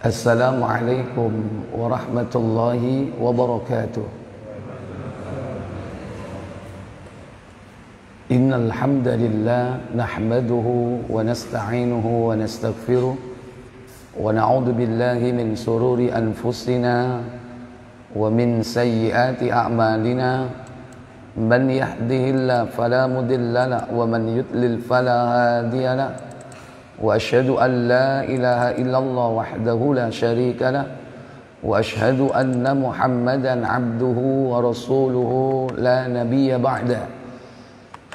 Assalamualaikum warahmatullahi wabarakatuh. Innal hamdalillah nahmaduhu wa nasta'inuhu wa nastaghfiruh wa na'udzu billahi min shururi anfusina wa min sayyiati a'malina. Man yahdihillahu fala mudilla lahu wa man yudlil fala hadiya lahu. وأشهد أن لا إله إلا الله وحده لا شريك له وأشهد أن محمدا عبده ورسوله لا نبي بعده.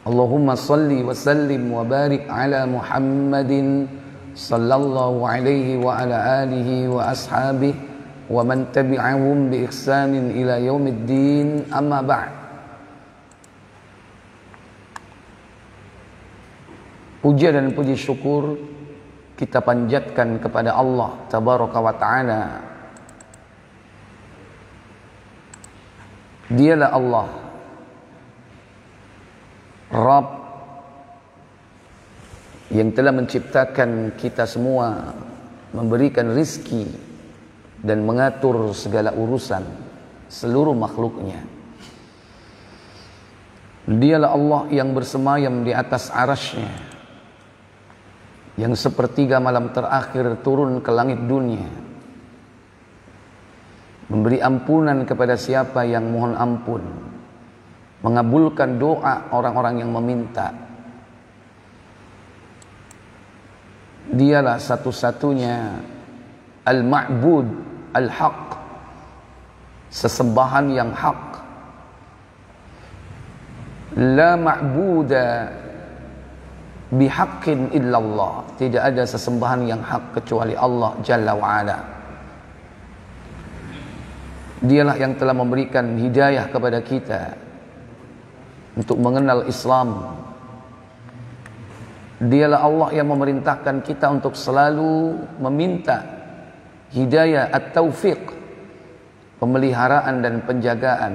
اللهم صل وسلم وبارك على محمد صلى الله عليه وعلى آله وأصحابه ومن تبعهم بإحسان إلى يوم الدين. أما بعد. Puja dan puji syukur kita panjatkan kepada Allah Tabaraka wa Ta'ala. Dialah Allah Rabb yang telah menciptakan kita semua, memberikan rizki dan mengatur segala urusan seluruh makhluknya. Dialah Allah yang bersemayam di atas arasy-Nya, yang sepertiga malam terakhir turun ke langit dunia, memberi ampunan kepada siapa yang mohon ampun, mengabulkan doa orang-orang yang meminta. Dialah satu-satunya Al-Ma'bud Al-Haq, sesembahan yang hak. La ma'buda bihaqqin illallah, tidak ada sesembahan yang hak kecuali Allah Jalla wa'ala. Dialah yang telah memberikan hidayah kepada kita untuk mengenal Islam. Dialah Allah yang memerintahkan kita untuk selalu meminta hidayah at-taufiq, pemeliharaan dan penjagaan.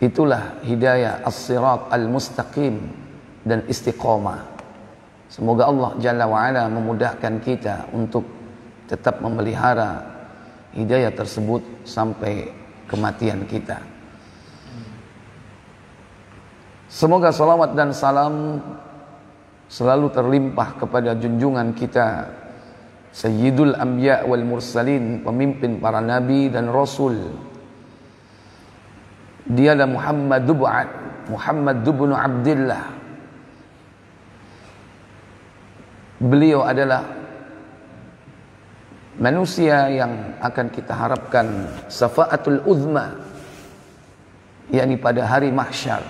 Itulah hidayah as-sirat al-mustaqim dan istiqamah. Semoga Allah Jalla wa'ala memudahkan kita untuk tetap memelihara hidayah tersebut sampai kematian kita. Semoga salawat dan salam selalu terlimpah kepada junjungan kita Sayyidul Anbiya wal Mursalin, pemimpin para nabi dan rasul. Dialah Muhammad ibn Abdillah. Beliau adalah manusia yang akan kita harapkan syafaatul uzma, yakni pada hari mahsyar,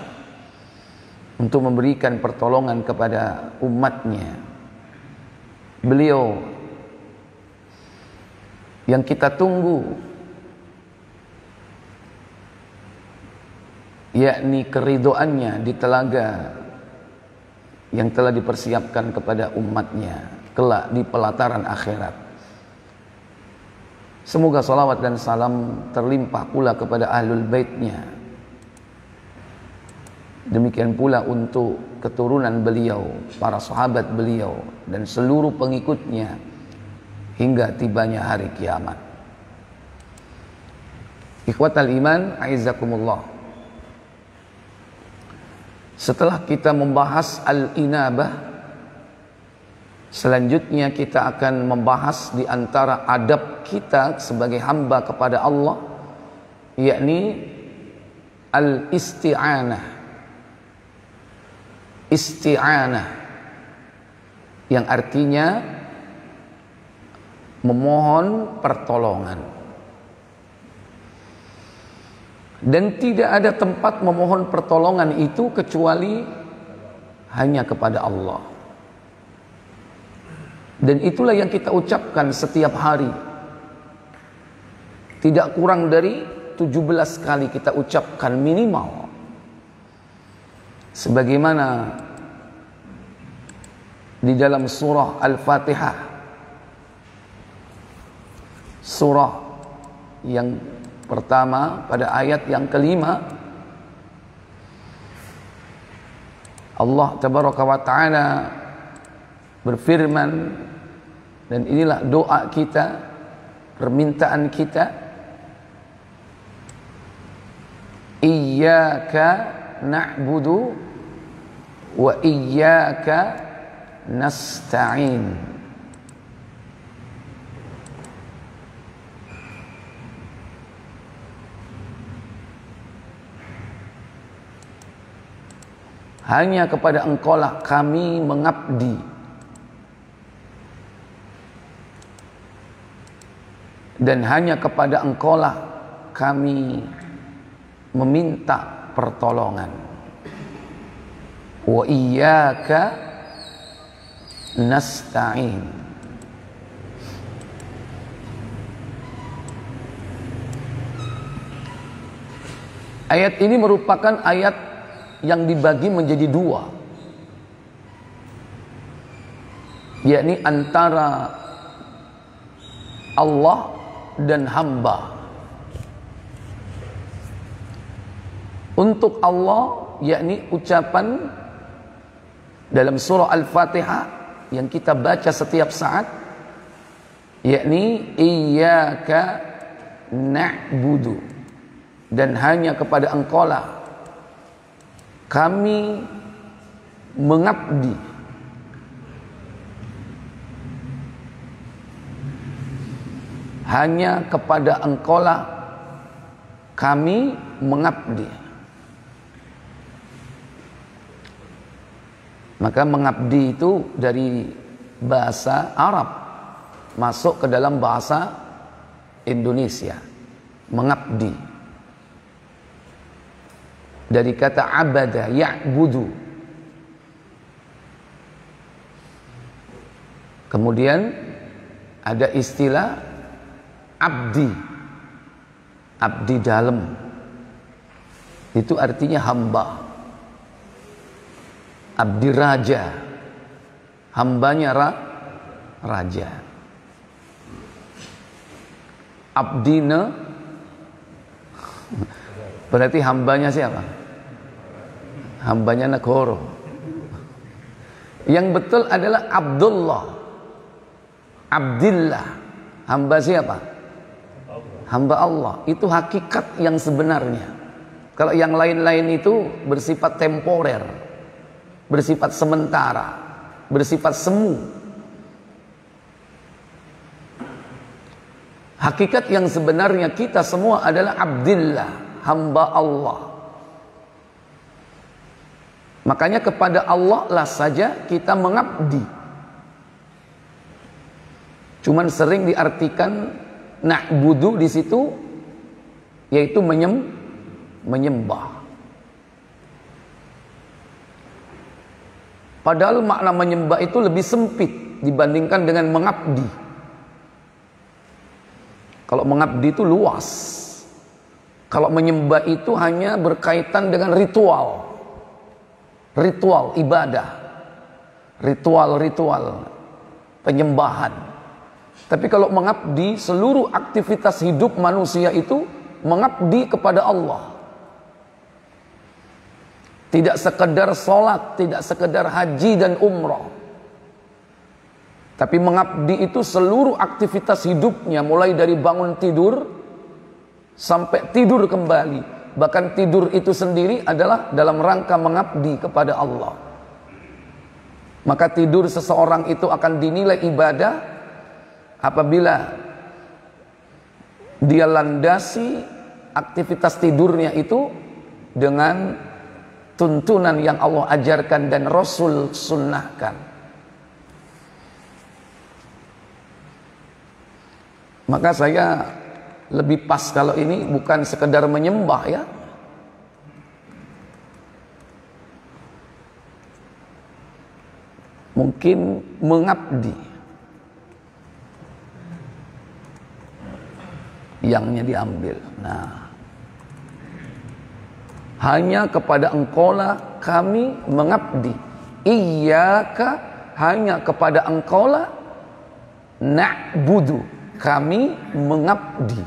untuk memberikan pertolongan kepada umatnya. Beliau yang kita tunggu, yakni keridhoannya di telaga yang telah dipersiapkan kepada umatnya kelak di pelataran akhirat. Semoga salawat dan salam terlimpah pula kepada ahlul baitnya. Demikian pula untuk keturunan beliau, para sahabat beliau dan seluruh pengikutnya hingga tibanya hari kiamat. Ikhwatal iman, a'izzakumullah. Setelah kita membahas al-inabah, selanjutnya kita akan membahas di antara adab kita sebagai hamba kepada Allah, yakni al-isti'anah. Isti'anah yang artinya memohon pertolongan. Dan tidak ada tempat memohon pertolongan itu kecuali hanya kepada Allah. Dan itulah yang kita ucapkan setiap hari. Tidak kurang dari 17 kali kita ucapkan minimal. Sebagaimana di dalam surah Al-Fatihah, surah yang pertama pada ayat yang kelima, Allah tabaraka wa ta'ala berfirman, dan inilah doa kita, permintaan kita, iyyaka na'budu wa iyyaka nasta'in. Hanya kepada Engkaulah kami mengabdi, dan hanya kepada Engkaulah kami meminta pertolongan. Wa iyyaka nasta'in. Ayat ini merupakan ayat yang dibagi menjadi dua, yakni antara Allah dan hamba. Untuk Allah, yakni ucapan dalam surah Al-Fatihah yang kita baca setiap saat, yakni iyyaka na'budu, dan hanya kepada Engkaulah kami mengabdi. Hanya kepada Engkaulah kami mengabdi. Maka mengabdi itu dari bahasa Arab masuk ke dalam bahasa Indonesia. Mengabdi dari kata abada ya'budu. Kemudian ada istilah abdi. Abdi dalam, itu artinya hamba. Abdi raja, hambanya raja. Abdina berarti hambanya siapa? Hambanya negara. Yang betul adalah Abdullah, Abdillah. Hamba siapa? Hamba Allah. Itu hakikat yang sebenarnya. Kalau yang lain-lain itu bersifat temporer, bersifat sementara, bersifat semu. Hakikat yang sebenarnya kita semua adalah Abdillah, hamba Allah. Makanya kepada Allah lah saja kita mengabdi. Cuman sering diartikan na'budu di situ, yaitu menyembah. Padahal makna menyembah itu lebih sempit dibandingkan dengan mengabdi. Kalau mengabdi itu luas. Kalau menyembah itu hanya berkaitan dengan ritual. Ritual ibadah, ritual penyembahan. Tapi kalau mengabdi, seluruh aktivitas hidup manusia itu mengabdi kepada Allah. Tidak sekedar sholat, tidak sekedar haji dan umrah, tapi mengabdi itu seluruh aktivitas hidupnya, mulai dari bangun tidur sampai tidur kembali. Bahkan tidur itu sendiri adalah dalam rangka mengabdi kepada Allah. Maka tidur seseorang itu akan dinilai ibadah apabila dia landasi aktivitas tidurnya itu dengan tuntunan yang Allah ajarkan dan Rasul sunnahkan. Maka saya lebih pas kalau ini bukan sekedar menyembah ya. Mungkin mengabdi. Yangnya diambil. Nah, hanya kepada Engkaulah kami mengabdi. Iyyaka, hanya kepada Engkaulah na'budu, kami mengabdi,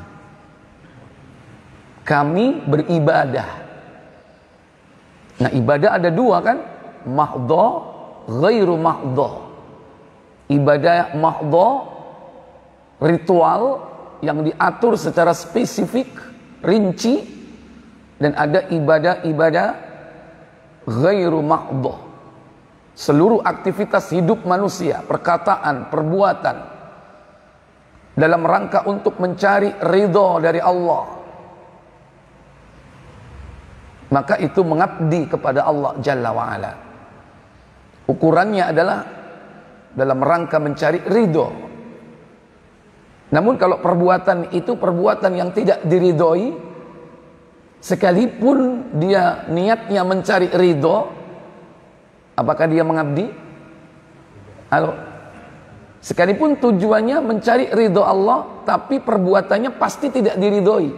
kami beribadah. Nah, ibadah ada dua kan, mahdha, ghairu mahdha. Ibadah mahdha, ritual yang diatur secara spesifik, rinci, dan ada ibadah-ibadah ghairu mahdha. Seluruh aktivitas hidup manusia, perkataan, perbuatan, dalam rangka untuk mencari ridha dari Allah, maka itu mengabdi kepada Allah Jalla wa'ala. Ukurannya adalah dalam rangka mencari ridha. Namun kalau perbuatan itu perbuatan yang tidak diridhoi, sekalipun dia niatnya mencari ridha, apakah dia mengabdi? Halo? Sekalipun tujuannya mencari ridho Allah, tapi perbuatannya pasti tidak diridhoi.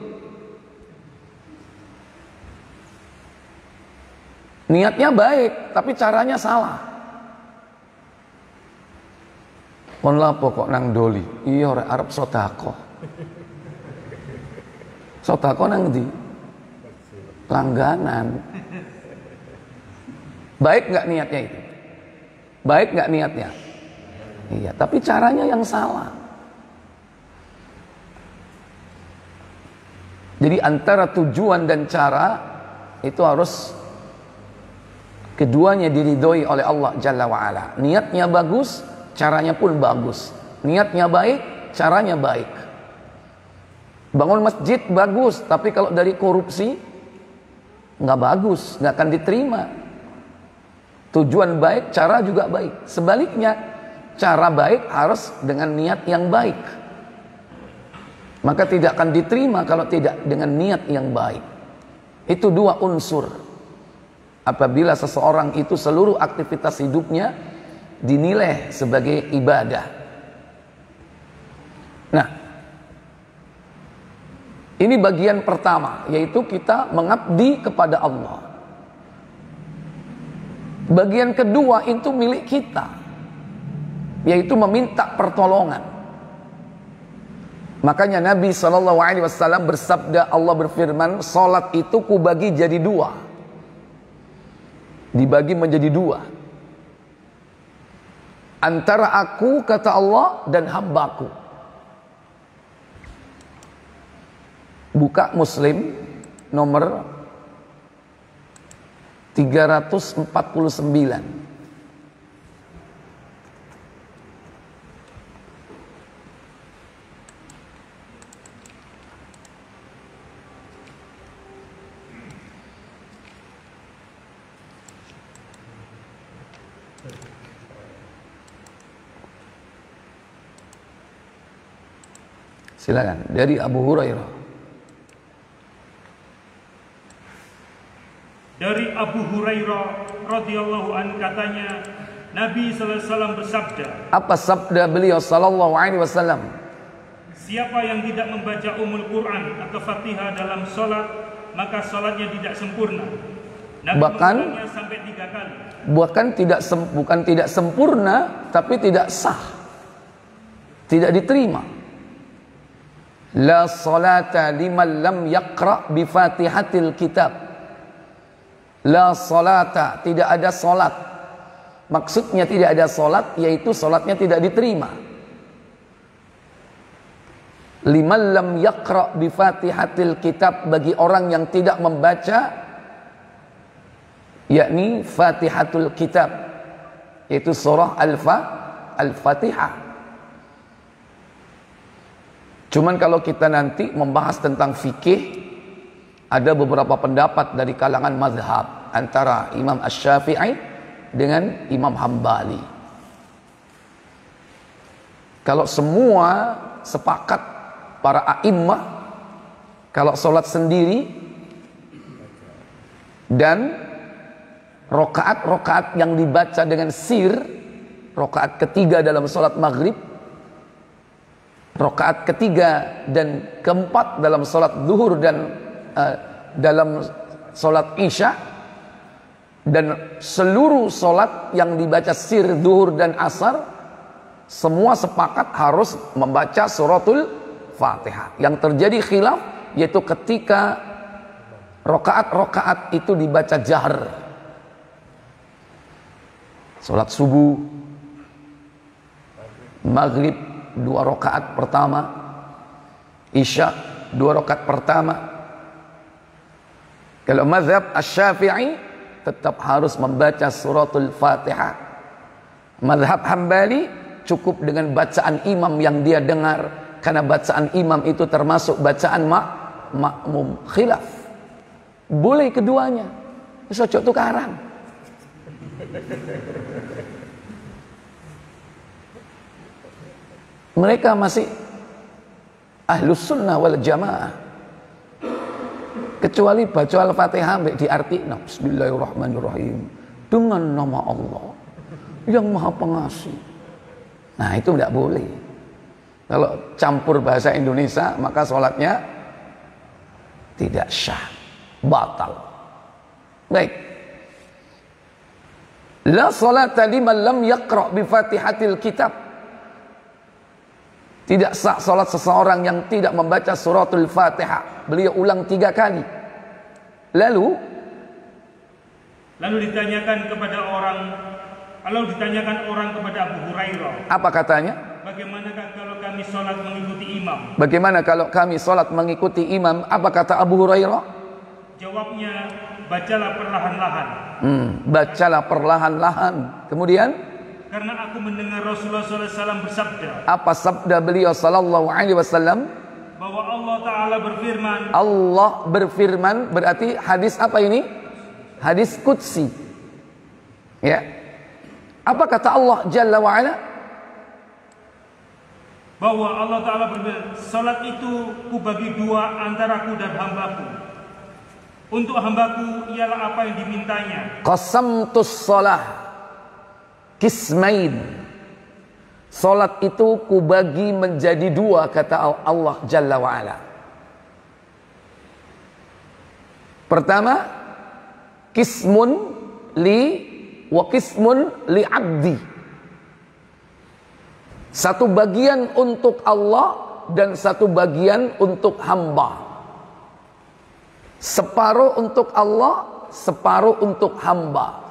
Niatnya baik, tapi caranya salah. Kon lapo kok nang doli? Iya ora arep sedekah. Sedekah nang ndi? Langganan. Baik nggak niatnya itu? Baik nggak niatnya? Iya, tapi caranya yang salah. Jadi antara tujuan dan cara itu harus keduanya diridhoi oleh Allah Jalla wa'ala. Niatnya bagus, caranya pun bagus. Niatnya baik, caranya baik. Bangun masjid bagus, tapi kalau dari korupsi nggak bagus, nggak akan diterima. Tujuan baik, cara juga baik. Sebaliknya, cara baik harus dengan niat yang baik. Maka tidak akan diterima kalau tidak dengan niat yang baik. Itu dua unsur. Apabila seseorang itu seluruh aktivitas hidupnya dinilai sebagai ibadah. Nah, ini bagian pertama, yaitu kita mengabdi kepada Allah. Bagian kedua itu milik kita, yaitu meminta pertolongan. Makanya Nabi SAW bersabda, Allah berfirman, salat itu kubagi jadi dua. Dibagi menjadi dua. Antara aku, kata Allah, dan hambaku. Buka Muslim nomor 349. Silakan, dari Abu Hurairah. Dari Abu Hurairah radhiyallahu anhu katanya, Nabi sallallahu alaihi wasallam bersabda. Apa sabda beliau sallallahu alaihi wasallam? Siapa yang tidak membaca Ummul Quran atau Fatihah dalam salat, maka salatnya tidak sempurna. Nabi mengulangnya sampai 3 kali. Bukan tidak sempurna, tapi tidak sah. Tidak diterima. La salata liman lam yaqra bi Fatihatil kitab. La salata, tidak ada salat. Maksudnya tidak ada salat, yaitu salatnya tidak diterima. Liman lam yaqra bi Fatihatil kitab, bagi orang yang tidak membaca, yakni Fatihatul kitab, yaitu surah Al-Fatihah. Cuman kalau kita nanti membahas tentang fikih, ada beberapa pendapat dari kalangan mazhab antara Imam Asy-Syafi'i dengan Imam Hambali. Kalau semua sepakat para a'immah Kalau sholat sendiri dan rokaat yang dibaca dengan sir, rokaat ketiga dalam sholat maghrib, rokaat ketiga dan keempat dalam sholat zuhur dan dalam sholat isya, dan seluruh sholat yang dibaca sir zuhur dan asar, semua sepakat harus membaca suratul Fatihah. Yang terjadi khilaf yaitu ketika rokaat itu dibaca jahar. Sholat subuh, maghrib 2 rakaat pertama, isya 2 rakaat pertama. Kalau mazhab Asy-Syafi'i tetap harus membaca suratul Fatihah. Mazhab Hambali cukup dengan bacaan imam yang dia dengar, karena bacaan imam itu termasuk bacaan makmum. Khilaf. Boleh keduanya. Cocok tukaran. Mereka masih ahlus sunnah wal jamaah, kecuali baca al-Fatihah diartikan bismillahirrahmanirrahim, dengan nama Allah yang maha pengasih. Nah itu tidak boleh. Kalau campur bahasa Indonesia maka sholatnya tidak syah, batal. Baik. La salata liman lam yaqra' bi Fatihatil kitab. Tidak sah salat seseorang yang tidak membaca suratul Fatihah. Beliau ulang 3 kali. Lalu ditanyakan orang kepada Abu Hurairah. Apa katanya? Bagaimanakah kalau kami salat mengikuti imam? Bagaimana kalau kami salat mengikuti imam? Apa kata Abu Hurairah? Jawabnya, bacalah perlahan-lahan. Bacalah perlahan-lahan. Kemudian? Karena aku mendengar Rasulullah SAW bersabda. Apa sabda beliau sallallahu alaihi wasallam? Bahwa Allah Ta'ala berfirman. Allah berfirman berarti hadis apa ini? Hadis qudsi. Ya. Apa kata Allah Jalla wa Ala? Bahwa Allah Ta'ala berfirman, salat itu kubagi 2 antaraku dan hambaku. Untuk hambaku ialah apa yang dimintanya. Qasamtus shalah kismain. Salat itu kubagi menjadi 2 kata Allah Jalla wa Ala. Pertama, kismun li wa kismun li abdi. Satu bagian untuk Allah dan satu bagian untuk hamba. Separuh untuk Allah, separuh untuk hamba.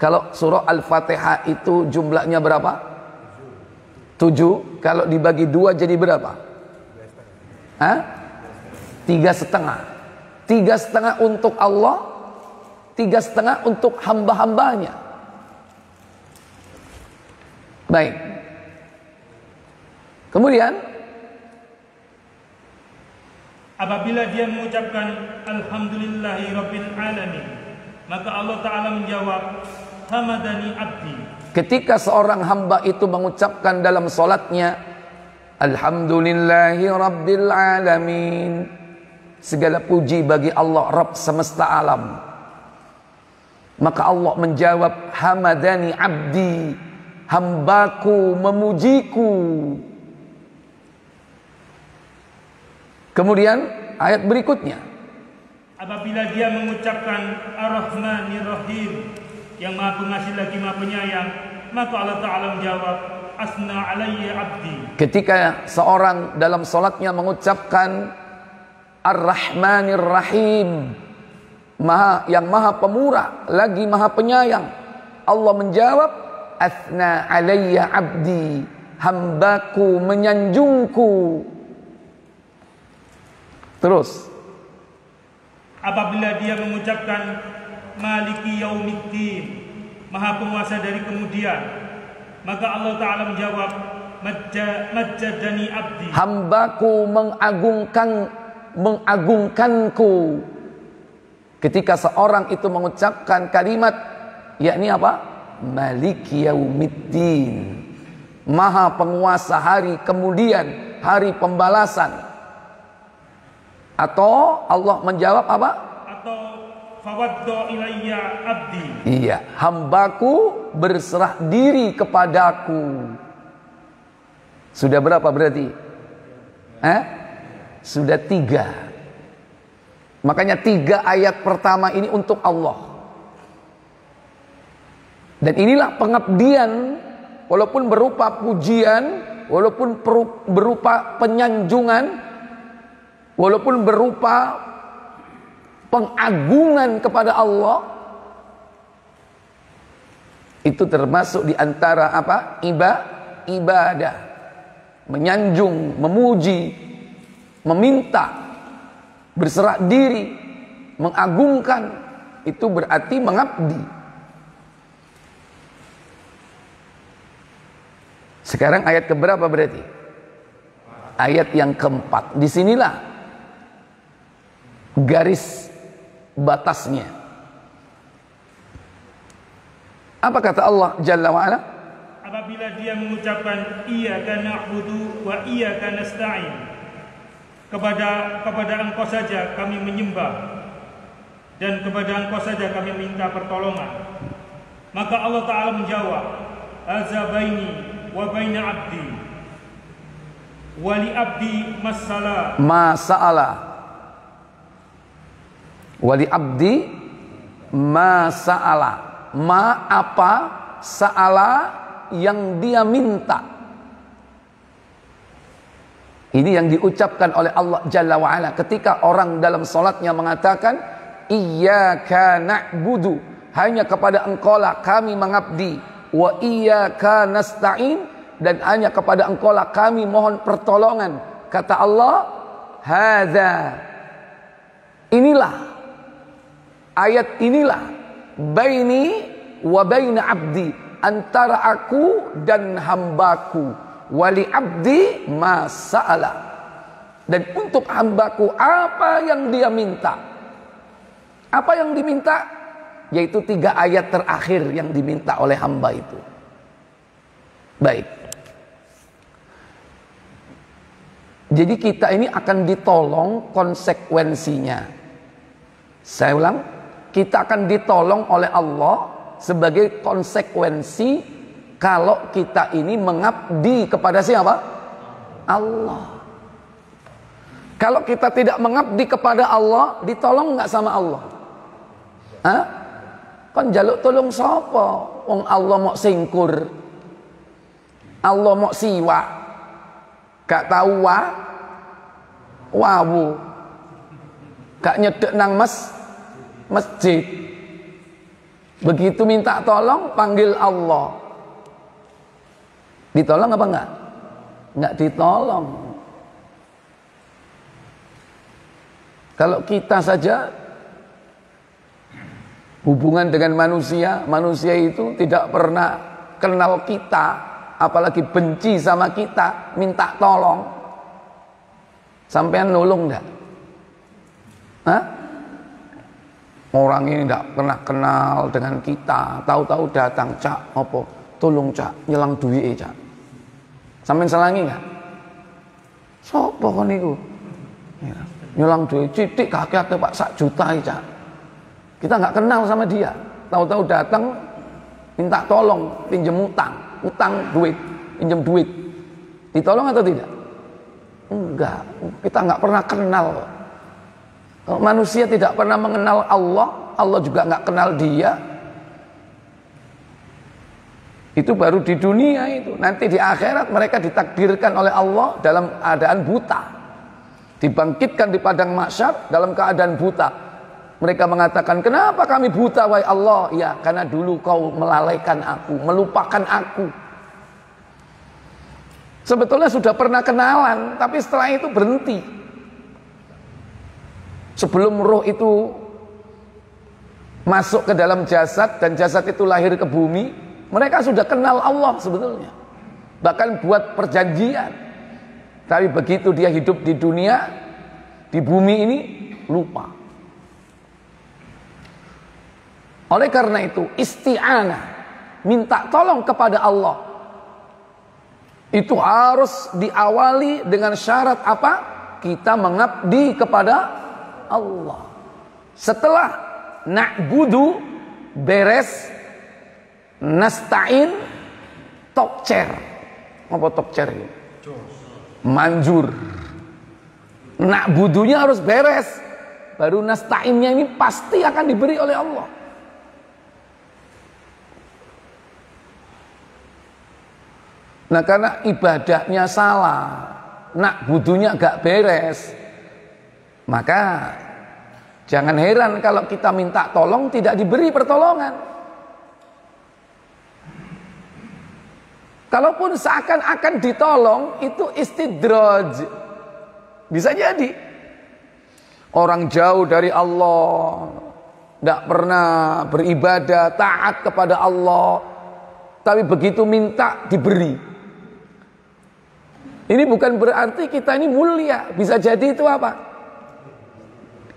Kalau surah Al-Fatihah itu jumlahnya berapa? 7. Kalau dibagi 2 jadi berapa? 3,5. 3,5 untuk Allah, 3,5 untuk hamba-hambanya. Baik. Kemudian apabila dia mengucapkan alhamdulillahi rabbil alamin, maka Allah Ta'ala menjawab hamadani abdi. Ketika seorang hamba itu mengucapkan dalam solatnya alhamdulillahi rabbil alamin, segala puji bagi Allah Rabb semesta alam, maka Allah menjawab hamadani abdi, hambaku memujiku. Kemudian ayat berikutnya, apabila dia mengucapkan ar-Rahmanir Rahim, yang maha pengasih lagi maha penyayang, maka Allah Ta'ala menjawab asna alayya abdi. Ketika seorang dalam solatnya mengucapkan ar-Rahmanir Rahim, yang maha pemurah lagi maha penyayang, Allah menjawab asna alayya abdi, hambaku menyanjungku. Terus apabila dia mengucapkan maliki yaumiddin, maha penguasa dari kemudian, maka Allah Ta'ala menjawab majjadani abdi, hambaku mengagungkanku. Ketika seorang itu mengucapkan kalimat yakni apa? Maliki yaumiddin, maha penguasa hari kemudian, hari pembalasan. Atau Allah menjawab apa? Atau fawaddo ilayya abdi. Iya, hambaku berserah diri kepadaku. Sudah berapa berarti? Sudah 3. Makanya 3 ayat pertama ini untuk Allah. Dan inilah pengabdian, walaupun berupa pujian, walaupun berupa penyanjungan, walaupun berupa pengagungan kepada Allah, itu termasuk di antara apa? Ibadah. Menyanjung, memuji, meminta, berserah diri, mengagungkan, itu berarti mengabdi. Sekarang ayat keberapa berarti? Ayat yang keempat. Disinilah garis batasnya. Apa kata Allah Jalla wa'ala? Apabila dia mengucapkan iyyaka na'budu wa iyyaka nasta'in, kepada Engkau saja kami menyembah dan kepada Engkau saja kami minta pertolongan, maka Allah Ta'ala menjawab, hadza baini wa baina abdi wa li abdi mas'ala wali abdi masa'ala. Ma apa? Sa'ala yang dia minta. Ini yang diucapkan oleh Allah Jalla wa'ala ketika orang dalam salatnya mengatakan iyyaka na'budu, hanya kepada Engkaulah kami mengabdi, wa iyyaka nasta'in, dan hanya kepada Engkaulah kami mohon pertolongan. Kata Allah, hadza, inilah ayat, inilah baini wa baina abdi, antara aku dan hambaku, wali abdi masa'ala, dan untuk hambaku apa yang dia minta. Apa yang diminta? Yaitu 3 ayat terakhir yang diminta oleh hamba itu. Baik. Jadi kita ini akan ditolong konsekuensinya. Saya ulang, kita akan ditolong oleh Allah sebagai konsekuensi kalau kita ini mengabdi kepada siapa? Allah. Kalau kita tidak mengabdi kepada Allah, ditolong nggak sama Allah? Kan jaluk tolong sapa? Wong Allah mau singkur, Allah mau siwa, gak tahu wawu, gak nyedek nang masjid. Begitu minta tolong, panggil Allah. Ditolong apa enggak? Enggak ditolong. Kalau kita saja hubungan dengan manusia, manusia itu tidak pernah kenal kita, apalagi benci sama kita, minta tolong. Sampean nolong enggak? Orang ini tidak pernah kenal dengan kita, tahu-tahu datang, cak, apa? Tolong cak, nyelang duit cak. Sampai selangi nggak? Sopo kon niku? Nyelang duit, citik kakek Pak 1 juta cak. Kita nggak kenal sama dia, tahu-tahu datang, minta tolong, pinjam utang duit, pinjam duit. Ditolong atau tidak? Enggak, kita nggak pernah kenal. Manusia tidak pernah mengenal Allah, Allah juga nggak kenal dia. Itu baru di dunia itu. Nanti di akhirat mereka ditakdirkan oleh Allah dalam keadaan buta, dibangkitkan di padang mahsyar dalam keadaan buta. Mereka mengatakan, kenapa kami buta wahai Allah? Ya, karena dulu kau melalaikan aku, melupakan aku. Sebetulnya sudah pernah kenalan, tapi setelah itu berhenti. Sebelum roh itu masuk ke dalam jasad dan jasad itu lahir ke bumi, mereka sudah kenal Allah sebetulnya. Bahkan buat perjanjian. Tapi begitu dia hidup di dunia, di bumi ini, lupa. Oleh karena itu, isti'anah, minta tolong kepada Allah, itu harus diawali dengan syarat apa? kita mengabdi kepada Allah. Setelah na'budu beres, nasta'in tokcer. Apa tokcer ini? Manjur. Na'budunya harus beres, baru nasta'innya ini pasti akan diberi oleh Allah. Nah, karena ibadahnya salah, na'budunya gak beres, maka jangan heran kalau kita minta tolong tidak diberi pertolongan. Kalaupun seakan-akan ditolong, itu istidraj. Bisa jadi orang jauh dari Allah, tidak pernah beribadah, taat kepada Allah, tapi begitu minta diberi. Ini bukan berarti kita ini mulia. Bisa jadi itu apa?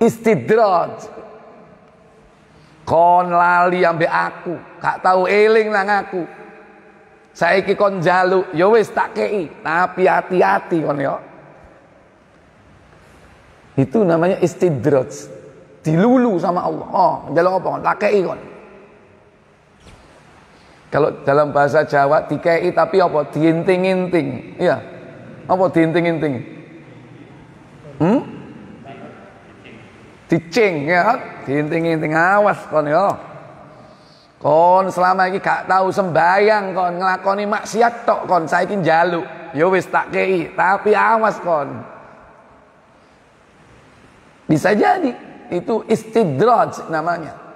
Istidraj. Kon lali ambek aku, gak tahu eling nang aku. Saiki kon njaluk, ya wis tak kei, tapi hati-hati kon ya. Itu namanya istidraj. Dilulu sama Allah. Oh, njaluk apa kon? Tak kei kon. Kalau dalam bahasa Jawa dikei tapi apa? Diinting-inting. Iya. Apa diinting-inting? Dicing ya, diinting-inting, awas kon ya. Kon selama ini gak tahu sembayang kon, ngelakoni maksiat tok kon, saiki njaluk. Ya wis tak kei, tapi awas kon. Bisa jadi itu istidraj namanya.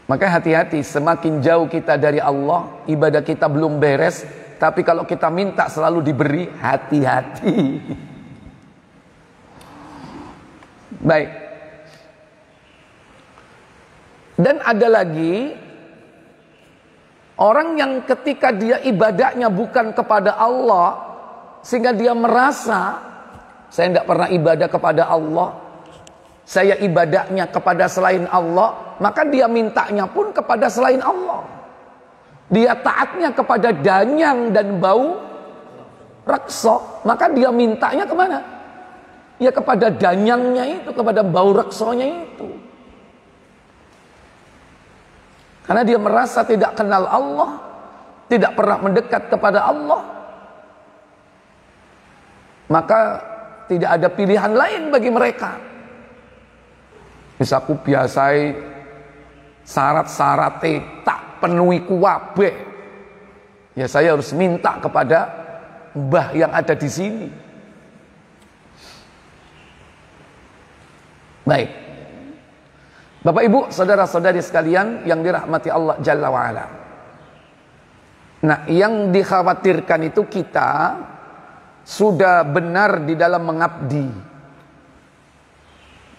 Maka hati-hati, semakin jauh kita dari Allah, ibadah kita belum beres, tapi kalau kita minta selalu diberi, hati-hati. Baik. Dan ada lagi orang yang ketika dia ibadahnya bukan kepada Allah, sehingga dia merasa saya tidak pernah ibadah kepada Allah, saya ibadahnya kepada selain Allah, maka dia mintanya pun kepada selain Allah. Dia taatnya kepada danyang dan bau rekso, maka dia mintanya kemana? Ya kepada danyangnya itu, kepada bau reksonya itu. Karena dia merasa tidak kenal Allah, tidak pernah mendekat kepada Allah, maka tidak ada pilihan lain bagi mereka. Bisa ku biasai syarat-syarat tak penuhi kuwabe, ya saya harus minta kepada mbah yang ada di sini. Baik, Bapak Ibu, saudara-saudari sekalian yang dirahmati Allah Jalla wa'ala. Nah, yang dikhawatirkan itu kita sudah benar di dalam mengabdi,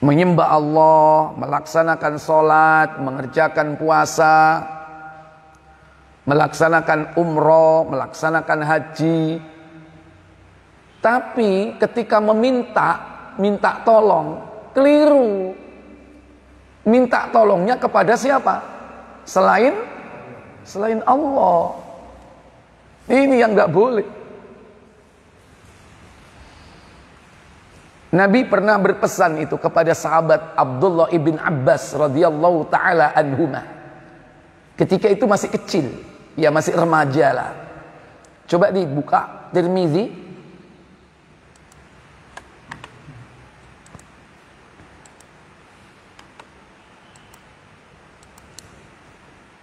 menyembah Allah, melaksanakan sholat, mengerjakan puasa, melaksanakan umroh, melaksanakan haji. Tapi ketika minta tolong, keliru. Minta tolongnya kepada siapa? Selain Allah. Ini yang gak boleh. Nabi pernah berpesan itu kepada sahabat Abdullah ibn Abbas radhiyallahu taala anhuma. Ketika itu masih kecil, ya masih remaja lah. Coba dibuka Tirmizi.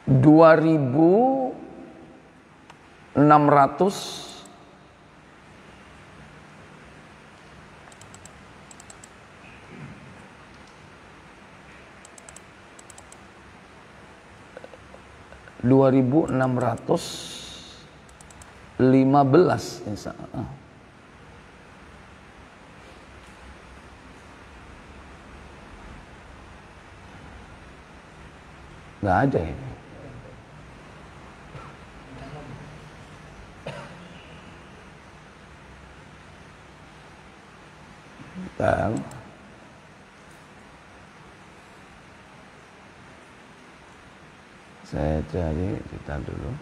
Dua ribu 2615 insyaallah. Nggak ada ini. Tahu. Saya cari kita dulu.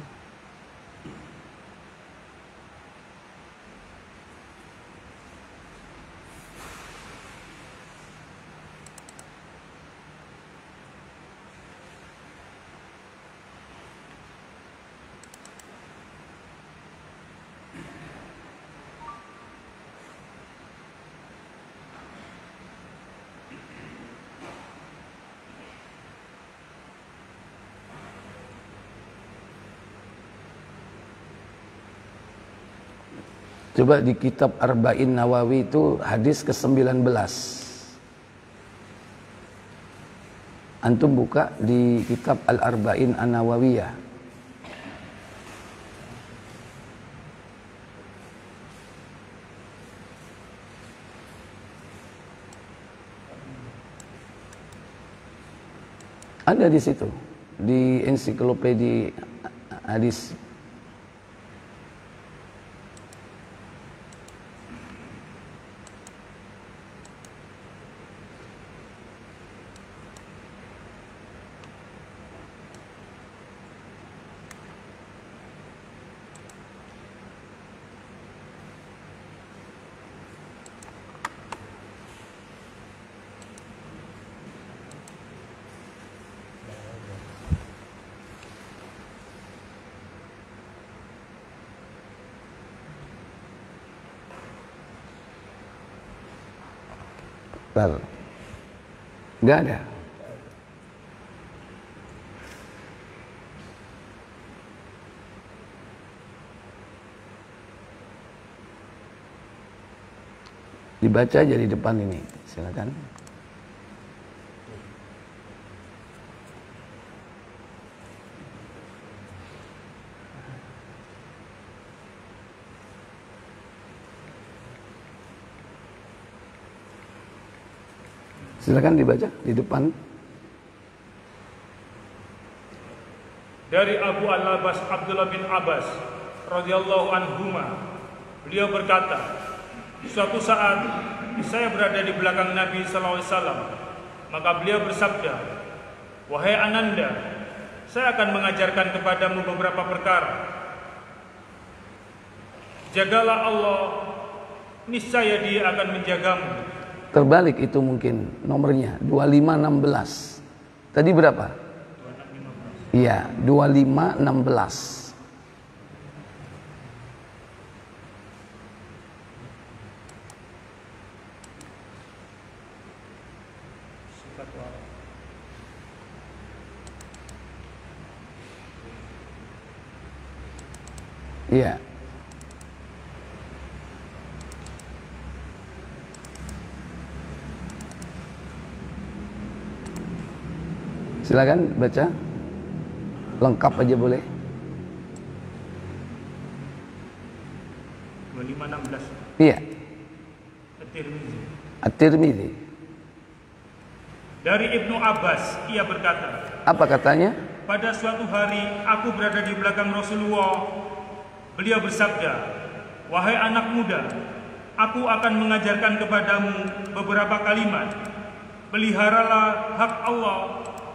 Coba di kitab Arba'in Nawawi itu hadis ke-19. Antum buka di kitab Al-Arba'in An-Nawawiyah. Ada di situ, di ensiklopedia hadis. Nggak ada. Dibaca aja di depan ini, silakan. Silakan dibaca di depan. Dari Abu Al-Abbas Abdullah bin Abbas radhiyallahu anhuma, beliau berkata, suatu saat saya berada di belakang Nabi sallallahu alaihi wasallam, maka beliau bersabda, "Wahai Ananda, saya akan mengajarkan kepadamu beberapa perkara. Jagalah Allah, niscaya Dia akan menjagamu." Terbalik itu mungkin nomornya 2516. Tadi berapa? 2515. Iya, 2516. Iya. Silakan baca. Lengkap aja boleh. 2516. Iya. At-Tirmidzi. At-Tirmidzi. Dari Ibnu Abbas, ia berkata, apa katanya? pada suatu hari aku berada di belakang Rasulullah. Beliau bersabda, "Wahai anak muda, aku akan mengajarkan kepadamu beberapa kalimat. Peliharalah hak Allah,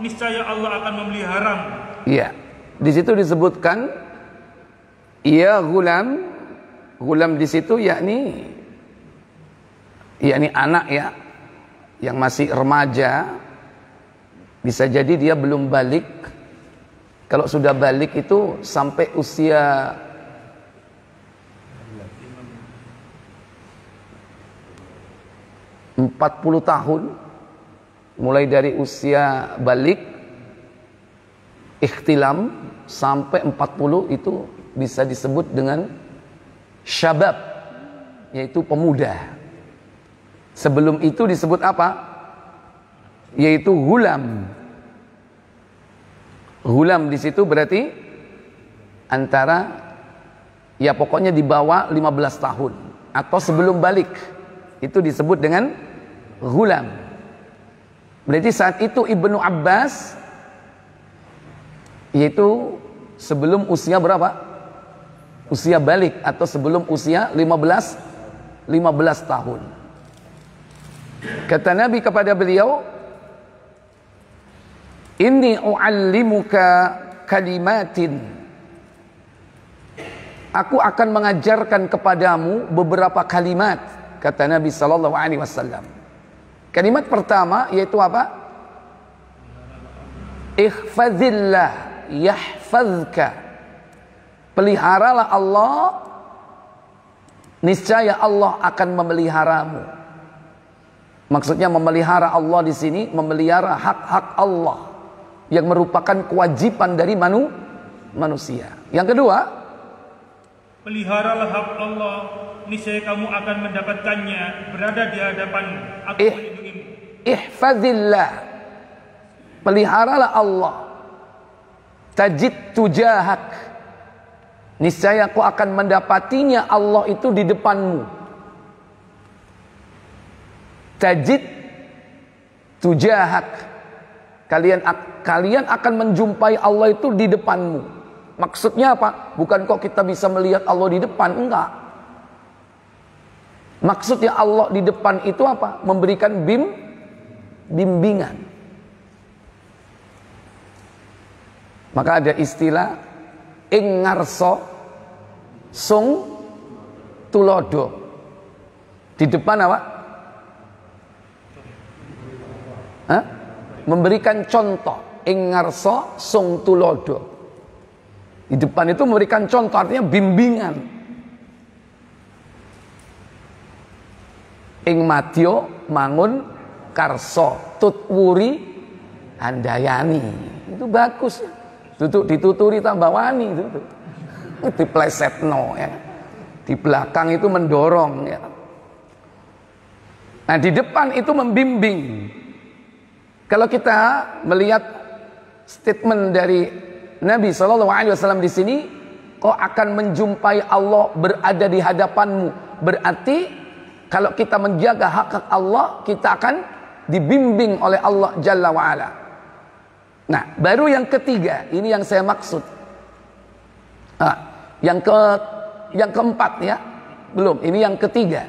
niscaya Allah akan memeliharamu." Iya. Di situ disebutkan ya gulam. Gulam di situ yakni anak ya, yang masih remaja. Bisa jadi dia belum balik. Kalau sudah balik itu sampai usia 40 tahun. Mulai dari usia balik, ikhtilam, sampai 40 itu bisa disebut dengan syabab, yaitu pemuda. Sebelum itu disebut apa? Yaitu gulam. Gulam di situ berarti antara, ya pokoknya di bawah 15 tahun atau sebelum balik. Itu disebut dengan gulam. Berarti saat itu Ibnu Abbas, yaitu sebelum usia berapa? Usia balik atau sebelum usia 15 tahun. Kata Nabi kepada beliau, "Inni u'allimuka kalimatin." Aku akan mengajarkan kepadamu beberapa kalimat, kata Nabi sallallahu alaihi wasallam. Kalimat pertama yaitu apa? Ihfazillah yahfazka. Peliharalah Allah, niscaya Allah akan memeliharamu. Maksudnya memelihara Allah di sini, memelihara hak-hak Allah yang merupakan kewajiban dari manusia. Yang kedua, peliharalah hak Allah, niscaya kamu akan mendapatkannya berada di hadapanmu. Aku melindungimu. Ihfazillah, peliharalah Allah. Tajid tujahak, niscaya kau akan mendapatinya Allah itu di depanmu. Tajid tujahak, kalian akan menjumpai Allah itu di depanmu. Maksudnya apa? Bukan kok kita bisa melihat Allah di depan, enggak. Maksudnya Allah di depan itu apa? Memberikan bimbingan. Maka ada istilah ing ngarso sung tulodo. Di depan apa? Memberikan contoh. Ing ngarso sung tulodo. Di depan itu memberikan contoh, artinya bimbingan. Ing madya mangun karso tutwuri handayani. Itu bagus ya. Dituturi tambah wani itu. Diplesetno ya. Di belakang itu mendorong ya. Nah, di depan itu membimbing. Kalau kita melihat statement dari Nabi SAW di sini, kau akan menjumpai Allah berada di hadapanmu. Berarti kalau kita menjaga hak Allah, kita akan dibimbing oleh Allah Jalla wa'ala. Nah, baru yang ketiga, ini yang saya maksud. Yang keempat ya, belum. Ini yang ketiga.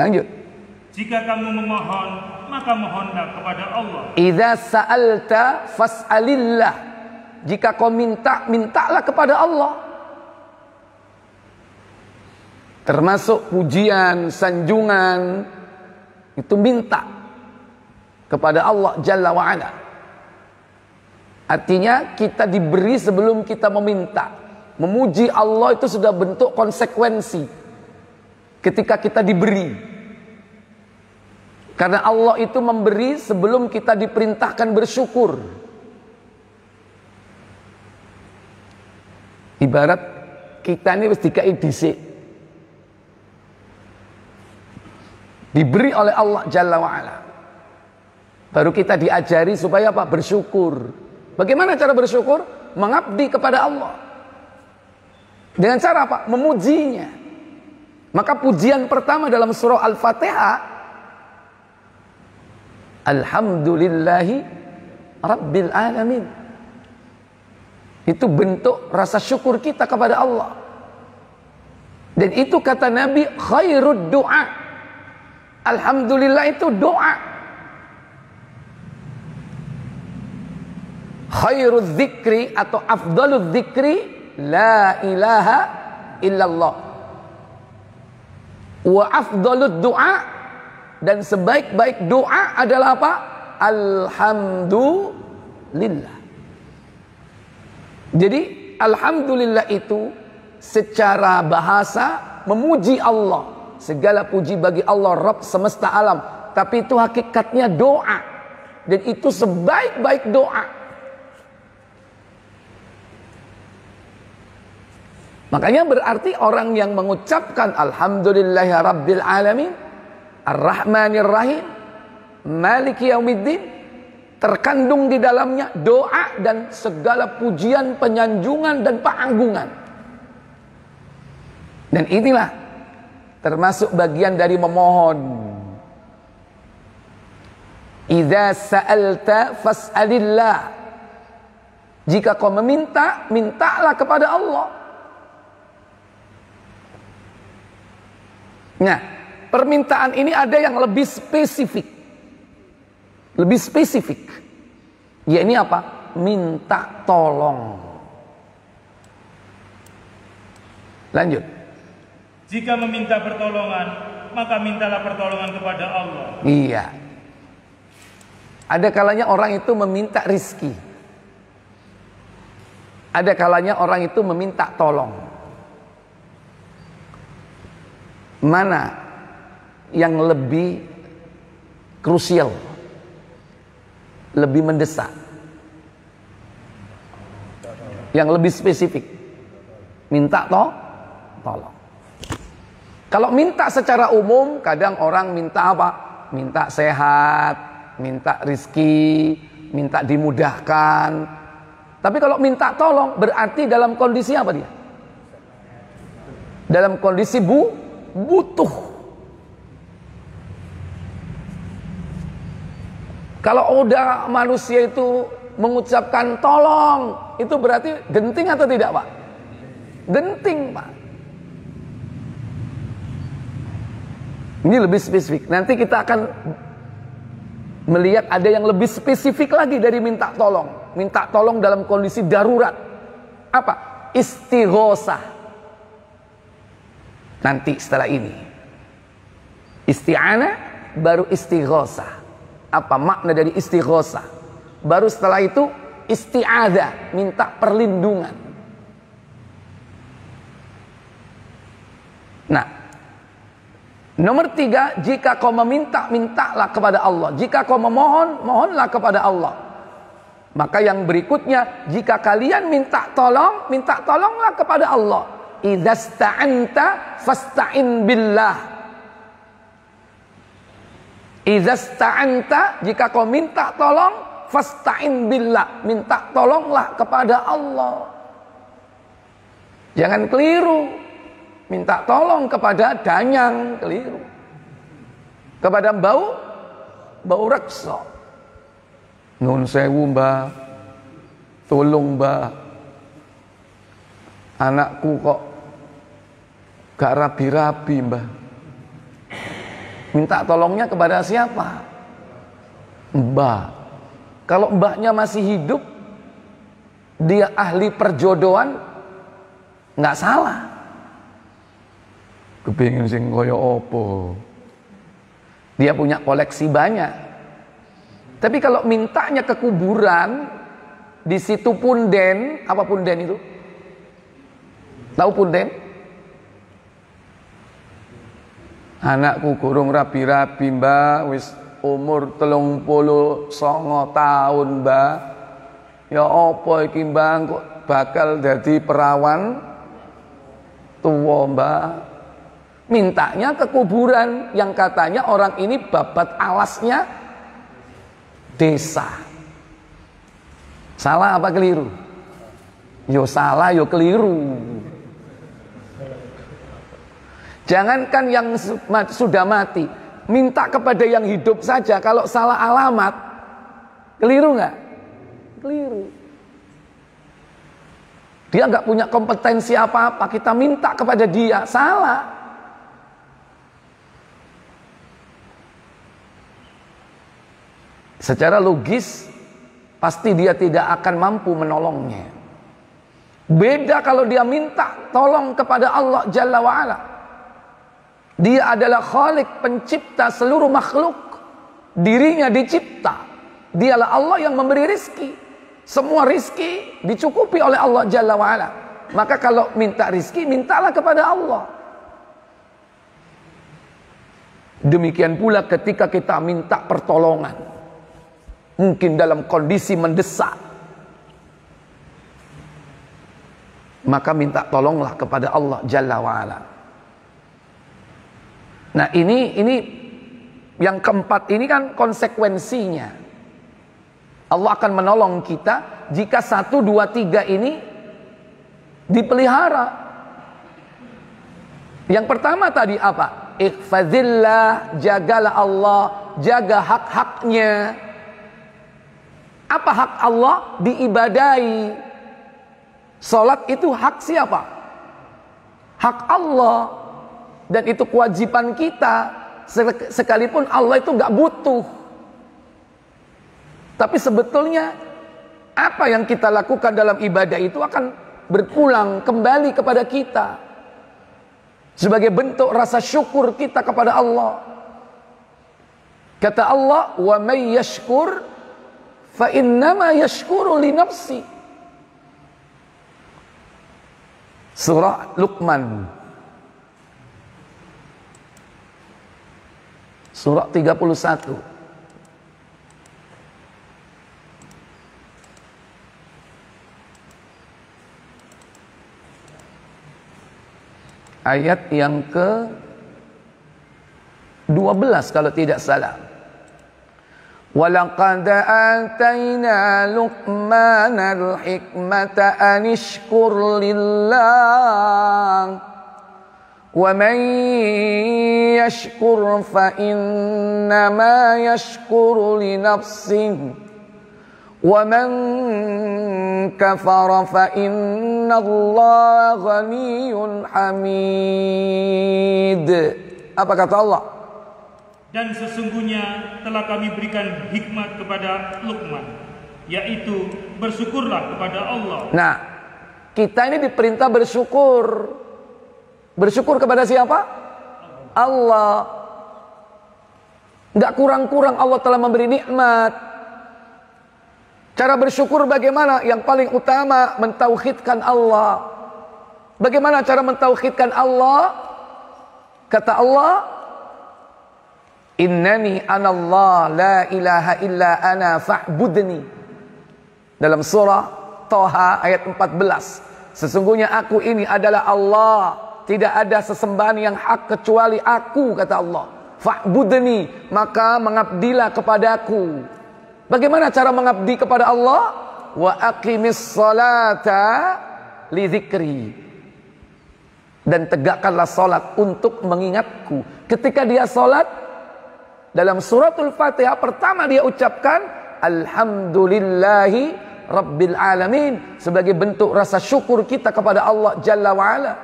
Lanjut. Jika kamu memohon, maka mohonlah kepada Allah. Idza sa'alta fas'alillah. Jika kau minta, mintalah kepada Allah. Termasuk pujian, sanjungan, itu minta kepada Allah Jalla wa'ala. Artinya kita diberi sebelum kita meminta. Memuji Allah itu sudah bentuk konsekuensi ketika kita diberi. Karena Allah itu memberi sebelum kita diperintahkan bersyukur. Ibarat kita ini wis dikai dhisik. Diberi oleh Allah Jalla wa'ala. Baru kita diajari supaya apa? Bersyukur. Bagaimana cara bersyukur? Mengabdi kepada Allah. Dengan cara apa? Memujinya. Maka pujian pertama dalam surah Al-Fatihah, Alhamdulillahi Rabbil Alamin. Itu bentuk rasa syukur kita kepada Allah. Dan itu kata Nabi, khairud doa. Alhamdulillah itu doa. Khairul dzikri atau afdalul dzikri la ilaha illallah. Wa afdalud doa, dan sebaik-baik doa adalah apa? Alhamdulillah. Jadi alhamdulillah itu secara bahasa memuji Allah. Segala puji bagi Allah Rabb semesta alam. Tapi itu hakikatnya doa. Dan itu sebaik-baik doa. Makanya berarti orang yang mengucapkan Alhamdulillahi Rabbil Alamin, Ar-Rahmanir Rahim, Maliki Yaumiddin, terkandung di dalamnya doa dan segala pujian, penyanjungan dan penganggungan. Dan inilah termasuk bagian dari memohon. Idza sa'alta fas'alillah. Jika kau meminta, mintalah kepada Allah. Nah, permintaan ini ada yang lebih spesifik. Lebih spesifik. Ya ini apa? Minta tolong. Lanjut. Jika meminta pertolongan, maka mintalah pertolongan kepada Allah. Iya. Ada kalanya orang itu meminta rizki. Ada kalanya orang itu meminta tolong. Mana yang lebih krusial, lebih mendesak, yang lebih spesifik? minta tolong. Kalau minta secara umum, kadang orang minta apa? Minta sehat, minta rizki, minta dimudahkan. Tapi kalau minta tolong, berarti dalam kondisi apa dia? Dalam kondisi butuh. Kalau udah manusia itu mengucapkan tolong, itu berarti genting atau tidak, Pak? Genting, Pak. Ini lebih spesifik. Nanti kita akan melihat ada yang lebih spesifik lagi dari minta tolong. Minta tolong dalam kondisi darurat. Apa? Istighosah. Nanti setelah ini. Isti'anah baru istighosah. Apa makna dari istighosah? Baru setelah itu isti'adzah, minta perlindungan. Nah, nomor 3, jika kau meminta, mintalah kepada Allah. Jika kau memohon, mohonlah kepada Allah. Maka yang berikutnya, jika kalian minta tolong, minta tolonglah kepada Allah. Idza sta'anta fasta'in billah. Idza sta'anta, jika kau minta tolong, fasta'in billah, minta tolonglah kepada Allah. Jangan keliru. Minta tolong kepada danyang, keliru. Kepada bau reksa. Nun sewu, Mbah. Tolong, Mbah. Anakku kok gak rabi-rabi, Mbah. Minta tolongnya kepada siapa? Mbah. Kalau mbahnya masih hidup, dia ahli perjodohan, nggak salah. Kepingin sing koyo opo. Dia punya koleksi banyak. Tapi kalau mintanya ke kuburan, di situ punden, apa punden itu? Tahu punden? Anakku kurung rabi-rabi, Mbak, wis umur 39 tahun, Mbak. Ya apa iki, Mbak, kok bakal jadi perawan tua, Mbak. Mintanya ke kuburan yang katanya orang ini babat alasnya desa. Salah apa keliru? Yo salah, yo keliru. Jangankan yang sudah mati, minta kepada yang hidup saja. Kalau salah alamat, keliru nggak? Keliru. Dia nggak punya kompetensi apa-apa, kita minta kepada dia, salah. Secara logis, pasti dia tidak akan mampu menolongnya. Beda kalau dia minta tolong kepada Allah Jalla wa'ala. Dia adalah Khalik, pencipta seluruh makhluk. Dirinya dicipta. Dialah Allah yang memberi rizki. Semua rizki dicukupi oleh Allah Jalla wa'ala. Maka kalau minta rizki, mintalah kepada Allah. Demikian pula ketika kita minta pertolongan. Mungkin dalam kondisi mendesak, maka minta tolonglah kepada Allah Jalla wa'ala. Nah ini yang keempat ini kan konsekuensinya. Allah akan menolong kita jika 1, 2, 3 ini dipelihara. Yang pertama tadi apa? Ikhfazillah, jagalah Allah, jaga hak-haknya. Apa hak Allah? Diibadahi. Salat itu hak siapa? Hak Allah. Dan itu kewajiban kita. Sekalipun Allah itu gak butuh. Tapi sebetulnya apa yang kita lakukan dalam ibadah itu akan berpulang kembali kepada kita. Sebagai bentuk rasa syukur kita kepada Allah. Kata Allah, "Wa may yashkur fa innama yashkuru li nafsi." Surah Luqman. Surah 31. ayat yang ke-12 kalau tidak salah. وَلَقَدْ آتَيْنَا لُقْمَانَ الْحِكْمَةَ أَنِ اشْكُرْ لِلَّهِ وَمَنْ يَشْكُرْ فَإِنَّمَا يَشْكُرُ لِنَفْسِهِ وَمَنْ كَفَرَ فَإِنَّ اللَّهَ غَنِيٌّ حَمِيدٌ. Apa kata Allah? Dan sesungguhnya telah kami berikan hikmat kepada Luqman, yaitu bersyukurlah kepada Allah. Nah, kita ini diperintah bersyukur. Bersyukur kepada siapa? Allah. Nggak kurang-kurang Allah telah memberi nikmat. Cara bersyukur bagaimana? Yang paling utama mentauhidkan Allah. Bagaimana cara mentauhidkan Allah? Kata Allah, Innani anallah la ilaha illa ana fa'budni. Dalam surah Toha ayat 14. Sesungguhnya aku ini adalah Allah, tidak ada sesembahan yang hak kecuali aku, kata Allah. Fa'budni, maka mengabdilah kepadaku. Bagaimana cara mengabdi kepada Allah? Wa aqimis salata li dzikri. Dan tegakkanlah salat untuk mengingatku. Ketika dia salat, dalam suratul Fatihah pertama dia ucapkan Alhamdulillahi Rabbil Alamin, sebagai bentuk rasa syukur kita kepada Allah Jalla wa'ala.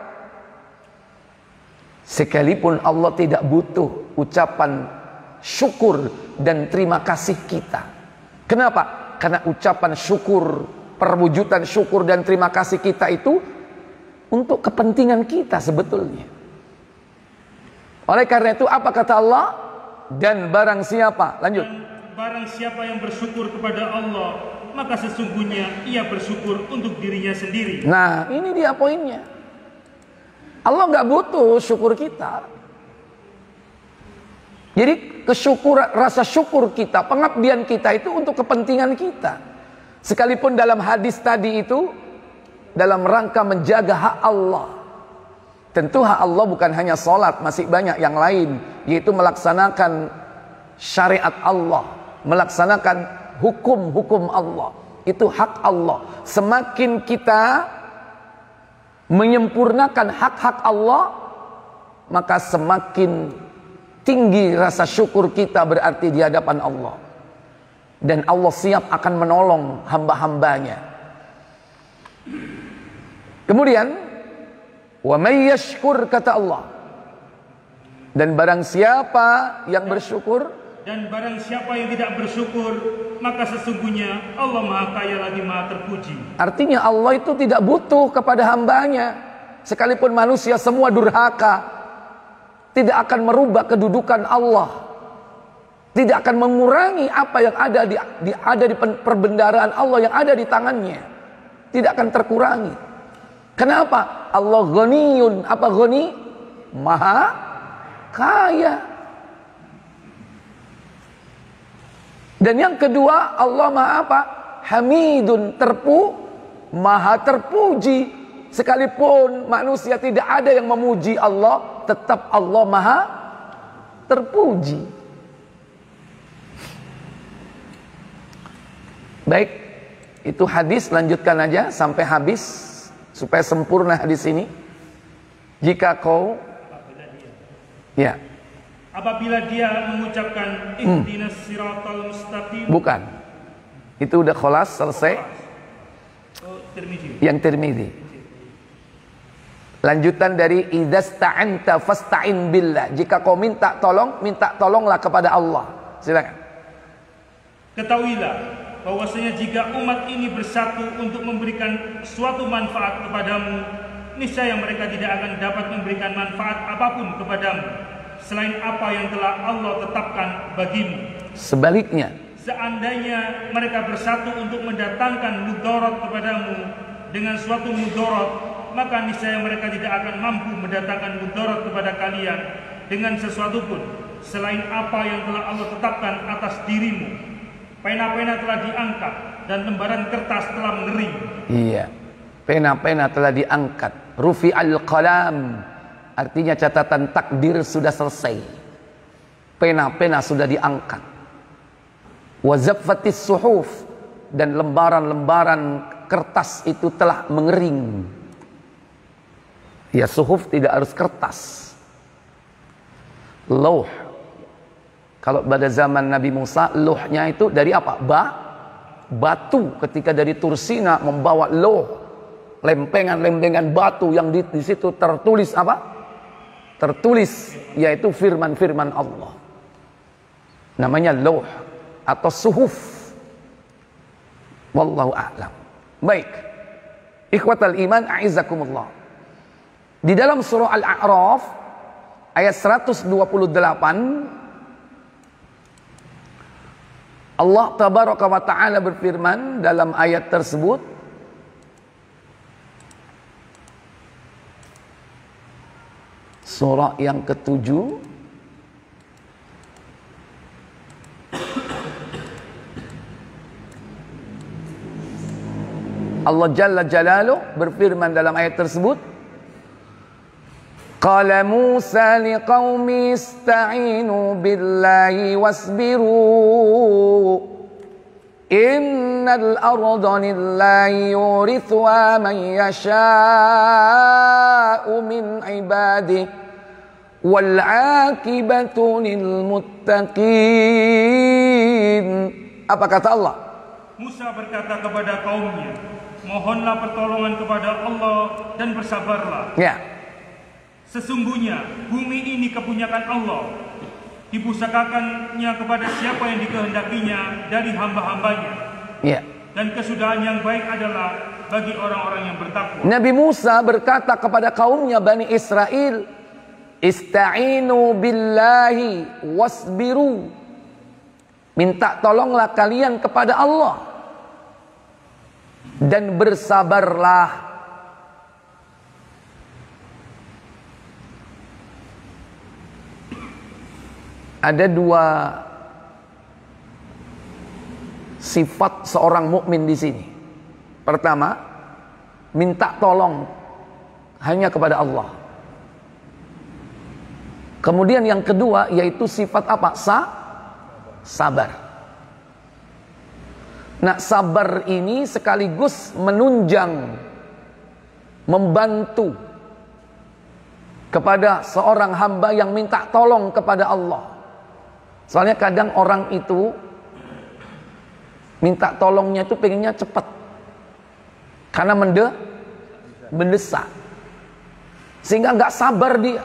Sekalipun Allah tidak butuh ucapan syukur dan terima kasih kita. Kenapa? Karena ucapan syukur, perwujudan syukur dan terima kasih kita itu untuk kepentingan kita sebetulnya. Oleh karena itu apa kata Allah? Dan barang siapa, lanjut. Dan barang siapa yang bersyukur kepada Allah, maka sesungguhnya ia bersyukur untuk dirinya sendiri. Nah, ini dia poinnya. Allah nggak butuh syukur kita. Jadi kesyukuran, rasa syukur kita, pengabdian kita itu untuk kepentingan kita. Sekalipun dalam hadis tadi itu dalam rangka menjaga hak Allah. Tentu hak Allah bukan hanya sholat, masih banyak yang lain, yaitu melaksanakan syariat Allah, melaksanakan hukum-hukum Allah. Itu hak Allah. Semakin kita menyempurnakan hak-hak Allah, maka semakin tinggi rasa syukur kita berarti di hadapan Allah. Dan Allah siap akan menolong hamba-hambanya. Kemudian wa may yashkur, kata Allah, dan barang siapa yang bersyukur, dan barang siapa yang tidak bersyukur, maka sesungguhnya Allah Maha Kaya lagi Maha Terpuji. Artinya Allah itu tidak butuh kepada hambanya. Sekalipun manusia semua durhaka, tidak akan merubah kedudukan Allah, tidak akan mengurangi apa yang ada di perbendaharaan Allah yang ada di tangannya, tidak akan terkurangi. Kenapa? Allah ghaniyun. Apa ghani? Maha kaya. Dan yang kedua, Allah maha apa? Hamidun, maha terpuji. Sekalipun manusia tidak ada yang memuji Allah, tetap Allah maha terpuji. Baik, itu hadis, lanjutkan aja sampai habis supaya sempurna hadis ini. Jika kau apabila dia mengucapkan ihdinas siratal mustaqim. Bukan. Itu udah kholas, selesai. Yang Tirmidzi. Lanjutan dari idzasta'anta fasta'in billah. Jika kau minta tolonglah kepada Allah. Silakan. Ketahuilah bahwasanya jika umat ini bersatu untuk memberikan suatu manfaat kepadamu, niscaya mereka tidak akan dapat memberikan manfaat apapun kepadamu selain apa yang telah Allah tetapkan bagimu. Sebaliknya, seandainya mereka bersatu untuk mendatangkan mudarat kepadamu dengan suatu mudarat, maka niscaya mereka tidak akan mampu mendatangkan mudarat kepada kalian dengan sesuatu pun selain apa yang telah Allah tetapkan atas dirimu. Pena-pena telah diangkat dan lembaran kertas telah mengering. Iya, pena-pena telah diangkat. Rufi'al qalam artinya catatan takdir sudah selesai, pena-pena sudah diangkat. Wa zaffatis suhuf, dan lembaran-lembaran kertas itu telah mengering. Ya, suhuf tidak harus kertas. Lauh. Kalau pada zaman Nabi Musa, lauhnya itu dari apa? Batu. Ketika dari Tursina membawa lauh, lempengan-lempengan batu yang di situ tertulis apa? Tertulis, yaitu firman-firman Allah. Namanya lauh atau suhuf. Wallahu a'lam. Baik. Ikhwatal iman, a'izzakumullah. Di dalam surah Al-A'raf ayat 128, Allah tabaraka wa ta'ala berfirman dalam ayat tersebut, surah yang ke-7, Allah Jalla Jalaluh berfirman dalam ayat tersebut, Qala Musa liqaumi ista'inu billahi wasbiru innal arda lillahi yurithuha man yasha'u min ibadihi wal 'aqibatu lil muttaqin. Apa kata Allah? Musa berkata kepada kaumnya, mohonlah pertolongan kepada Allah dan bersabarlah. Ya. Sesungguhnya bumi ini kepunyaan Allah, dipusakakannya kepada siapa yang dikehendakinya dari hamba-hambanya. Ya. Dan kesudahan yang baik adalah bagi orang-orang yang bertakwa. Nabi Musa berkata kepada kaumnya Bani Israel, Ista'inu billahi wasbiru. Minta tolonglah kalian kepada Allah dan bersabarlah. Ada dua sifat seorang mukmin di sini. Pertama, minta tolong hanya kepada Allah. Kemudian yang kedua yaitu sifat apa? Sabar. Nah, sabar ini sekaligus menunjang, membantu kepada seorang hamba yang minta tolong kepada Allah. Soalnya kadang orang itu minta tolongnya itu pengennya cepat, karena mendesak, sehingga nggak sabar dia.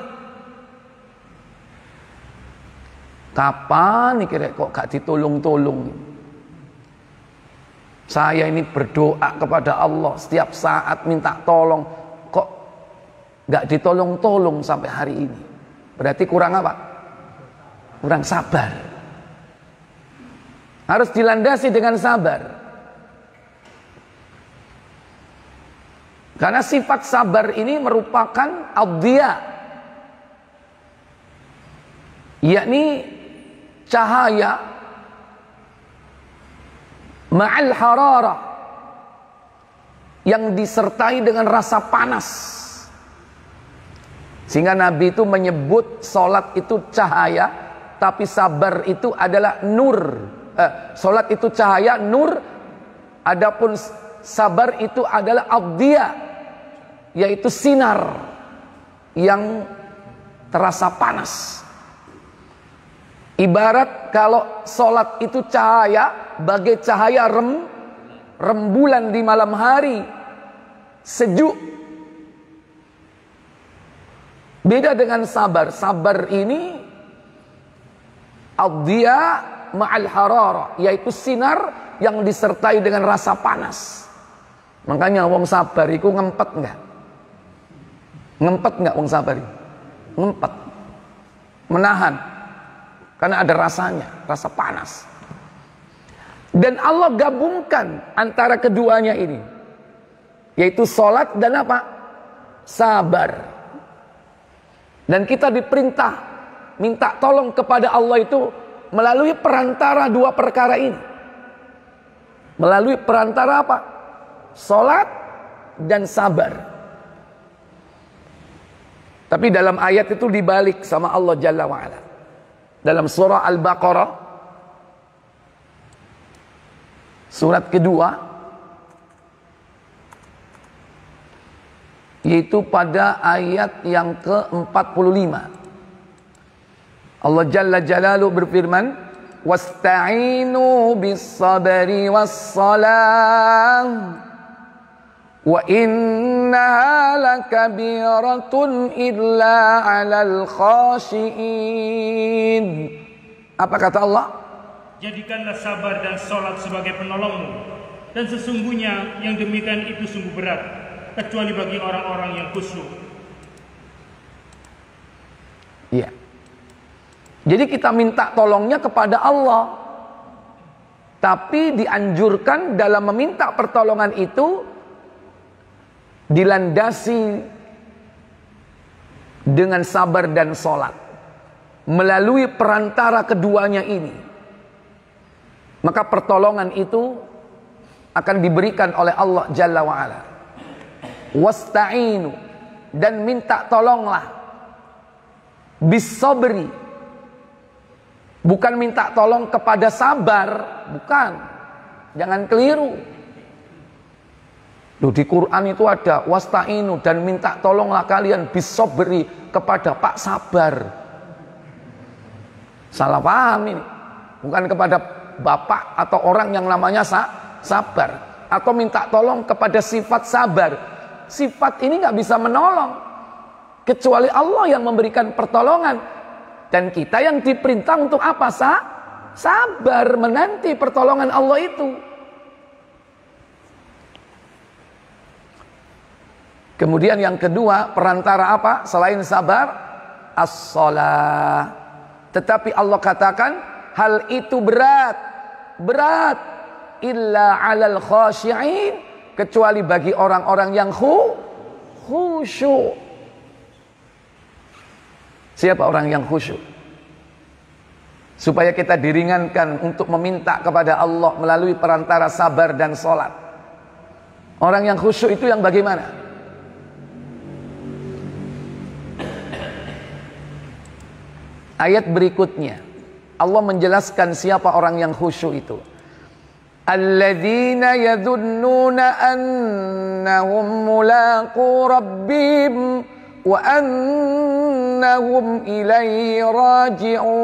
Kapan nih kira kok gak ditolong-tolong? Saya ini berdoa kepada Allah setiap saat minta tolong, kok gak ditolong-tolong sampai hari ini. Berarti kurang apa? Kurang sabar. Harus dilandasi dengan sabar. Karena sifat sabar ini merupakan adhiya, yakni cahaya ma'al hararah, yang disertai dengan rasa panas. Sehingga Nabi itu menyebut solat itu cahaya, tapi sabar itu adalah nur. Solat itu cahaya, nur. Adapun sabar itu adalah adhiya, yaitu sinar yang terasa panas. Ibarat kalau solat itu cahaya, bagai cahaya rembulan di malam hari, sejuk. Beda dengan sabar. Sabar ini adhiya ma'al harara, yaitu sinar yang disertai dengan rasa panas. Makanya wong sabar itu ngempet enggak? Ngempet enggak wong sabar? Ngempet. Menahan. Karena ada rasanya, rasa panas. Dan Allah gabungkan antara keduanya ini, yaitu salat dan apa? Sabar. Dan kita diperintah minta tolong kepada Allah itu melalui perantara dua perkara ini. Melalui perantara apa? Salat dan sabar. Tapi dalam ayat itu dibalik sama Allah Jalla wa'ala. Dalam surah Al-Baqarah, surat kedua, yaitu pada ayat yang ke-45. Allah Jalla Jalaluhu berfirman, "Wasta'inu bis-sabri was-salah. Wa innaha lakabiratun illa 'alal khashiin." Apa kata Allah? Jadikanlah sabar dan sholat sebagai penolongmu, dan sesungguhnya yang demikian itu sungguh berat, kecuali bagi orang-orang yang khusyuk. Iya. Jadi kita minta tolongnya kepada Allah. Tapi dianjurkan dalam meminta pertolongan itu dilandasi dengan sabar dan sholat melalui perantara keduanya ini, maka pertolongan itu akan diberikan oleh Allah Jalla wa'ala. Wasta'inu, dan minta tolonglah, bis-sabri, bukan minta tolong kepada sabar, bukan, jangan keliru. Loh, di Quran itu ada wasta'inu, dan minta tolonglah kalian bis-sabri, kepada Pak Sabar. Salah paham ini. Bukan kepada bapak atau orang yang namanya sabar, atau minta tolong kepada sifat sabar. Sifat ini nggak bisa menolong kecuali Allah yang memberikan pertolongan, dan kita yang diperintah untuk apa? Sabar, menanti pertolongan Allah itu. Kemudian yang kedua, perantara apa selain sabar? As-shalah. Tetapi Allah katakan hal itu berat illa 'alal khashi'in, kecuali bagi orang-orang yang khusyuk. Siapa orang yang khusyuk? Supaya kita diringankan untuk meminta kepada Allah melalui perantara sabar dan sholat. Orang yang khusyuk itu yang bagaimana? Ayat berikutnya Allah menjelaskan siapa orang yang khusyuk itu. Alladzina yadhunnuna annahum mulaqu rabbihim wa annahum ilaihi raji'un.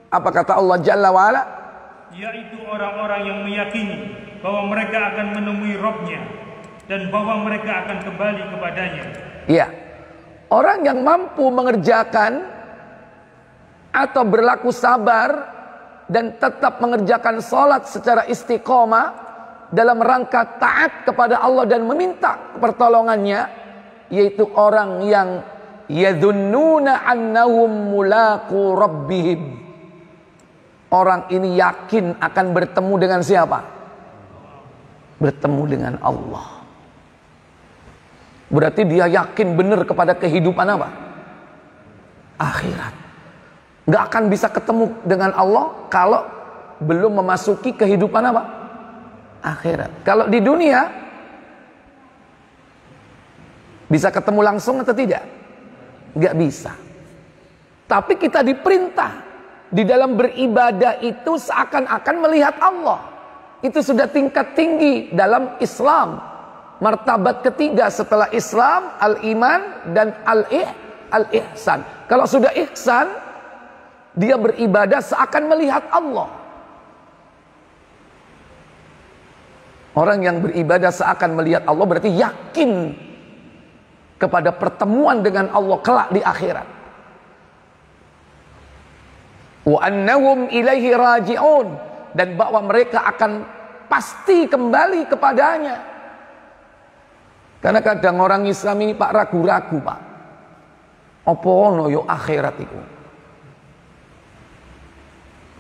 Apa kata Allah Jalla wa'ala? Yaitu orang-orang yang meyakini bahwa mereka akan menemui Rabb-nya dan bahwa mereka akan kembali kepadanya. Iya. Orang yang mampu mengerjakan atau berlaku sabar dan tetap mengerjakan sholat secara istiqomah dalam rangka taat kepada Allah dan meminta pertolongannya, yaitu orang yang yadhunnuna annahum mulaqu rabbihim. Orang ini yakin akan bertemu dengan siapa? Bertemu dengan Allah. Berarti dia yakin benar kepada kehidupan apa? Akhirat. Gak akan bisa ketemu dengan Allah kalau belum memasuki kehidupan apa? Akhirat. Kalau di dunia bisa ketemu langsung atau tidak? Gak bisa. Tapi kita diperintah di dalam beribadah itu seakan-akan melihat Allah. Itu sudah tingkat tinggi dalam Islam. Martabat ketiga setelah Islam, al-iman dan al-ihsan. Kalau sudah ihsan, dia beribadah seakan melihat Allah. Orang yang beribadah seakan melihat Allah berarti yakin kepada pertemuan dengan Allah kelak di akhirat. Wa annahum ilaihi raji'un, dan bahwa mereka akan pasti kembali kepadanya. Karena kadang orang Islam ini Pak ragu-ragu Pak. Apa ono yo akhirat itu?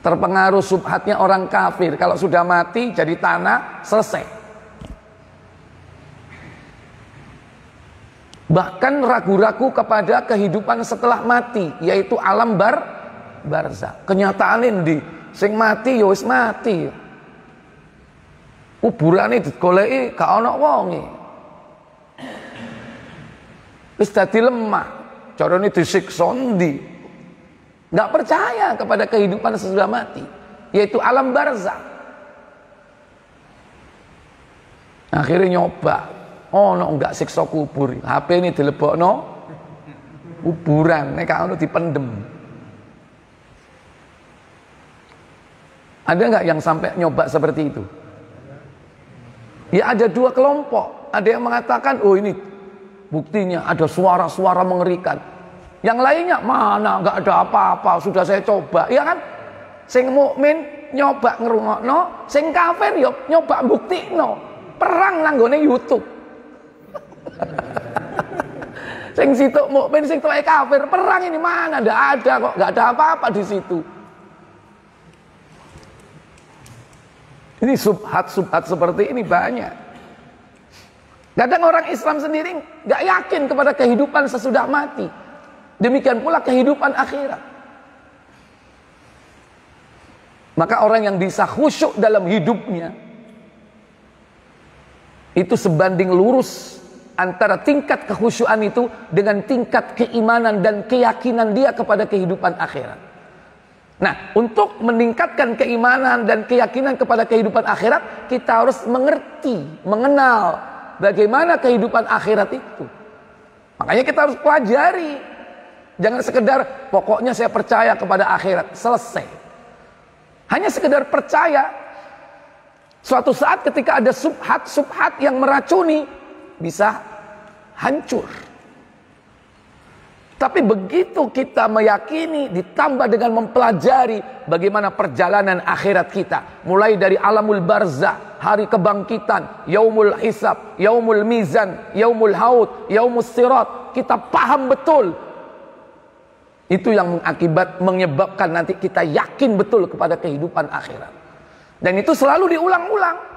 Terpengaruh subhatnya orang kafir. Kalau sudah mati jadi tanah, selesai. Bahkan ragu-ragu kepada kehidupan setelah mati, yaitu alam barzakh. Kenyataan ini sing mati yo wis mati. Kuburane digoleki gak ana wonge. Wis dadi lemah. Carane disiksa ndi? Enggak percaya kepada kehidupan sesudah mati, yaitu alam barzakh. Akhirnya nyoba, enggak siksa kubur. HP ini dilebokno kuburan, nek ono dipendem. Ada enggak yang sampai nyoba seperti itu? Ya ada dua kelompok. Ada yang mengatakan, oh ini buktinya ada suara-suara mengerikan. Yang lainnya, mana enggak ada apa-apa, sudah saya coba. Ya kan? Sing mukmin nyoba ngrungokno, sing kafir yo nyoba buktikno. Perang nanggone YouTube. Sing situ mukmin, sing tuwek kafir, perang ini mana? Enggak ada kok, enggak ada apa-apa di situ. Ini subhat-subhat seperti ini banyak. Kadang orang Islam sendiri nggak yakin kepada kehidupan sesudah mati. Demikian pula kehidupan akhirat. Maka orang yang bisa khusyuk dalam hidupnya, itu sebanding lurus antara tingkat kekhusyuan itu dengan tingkat keimanan dan keyakinan dia kepada kehidupan akhirat. Nah, untuk meningkatkan keimanan dan keyakinan kepada kehidupan akhirat, kita harus mengerti, mengenal bagaimana kehidupan akhirat itu. Makanya kita harus pelajari. Jangan sekedar pokoknya saya percaya kepada akhirat, selesai. Hanya sekedar percaya. Suatu saat ketika ada subhat-subhat yang meracuni, bisa hancur. Tapi begitu kita meyakini, ditambah dengan mempelajari bagaimana perjalanan akhirat kita, mulai dari alamul barzakh, hari kebangkitan, yaumul hisab, yaumul mizan, yaumul haud, yaumus sirat, kita paham betul. Itu yang menyebabkan nanti kita yakin betul kepada kehidupan akhirat. Dan itu selalu diulang-ulang.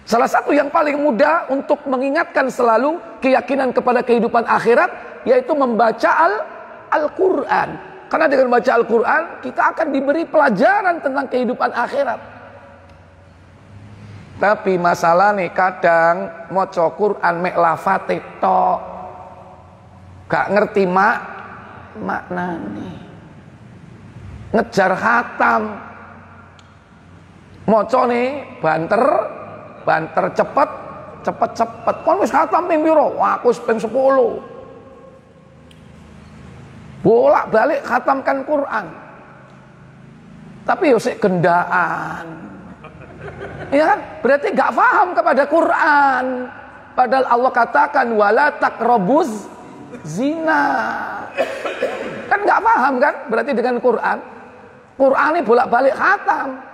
Salah satu yang paling mudah untuk mengingatkan selalu keyakinan kepada kehidupan akhirat, yaitu membaca Al-Quran. Karena dengan membaca Al-Quran, kita akan diberi pelajaran tentang kehidupan akhirat. Tapi masalah nih, kadang maca Quran mek lafate tok, gak ngerti maknane. Ngejar khatam, macane banter cepet. Kon wis khatam ping piro? Wah, aku wis ping 10. Bolak-balik khatamkan Quran. Tapi yo sik gendaan. Ya kan? Berarti gak paham kepada Quran. Padahal Allah katakan wala taqrabuz zina. Kan gak paham kan? Berarti dengan Quran. Quran ini bolak-balik khatam.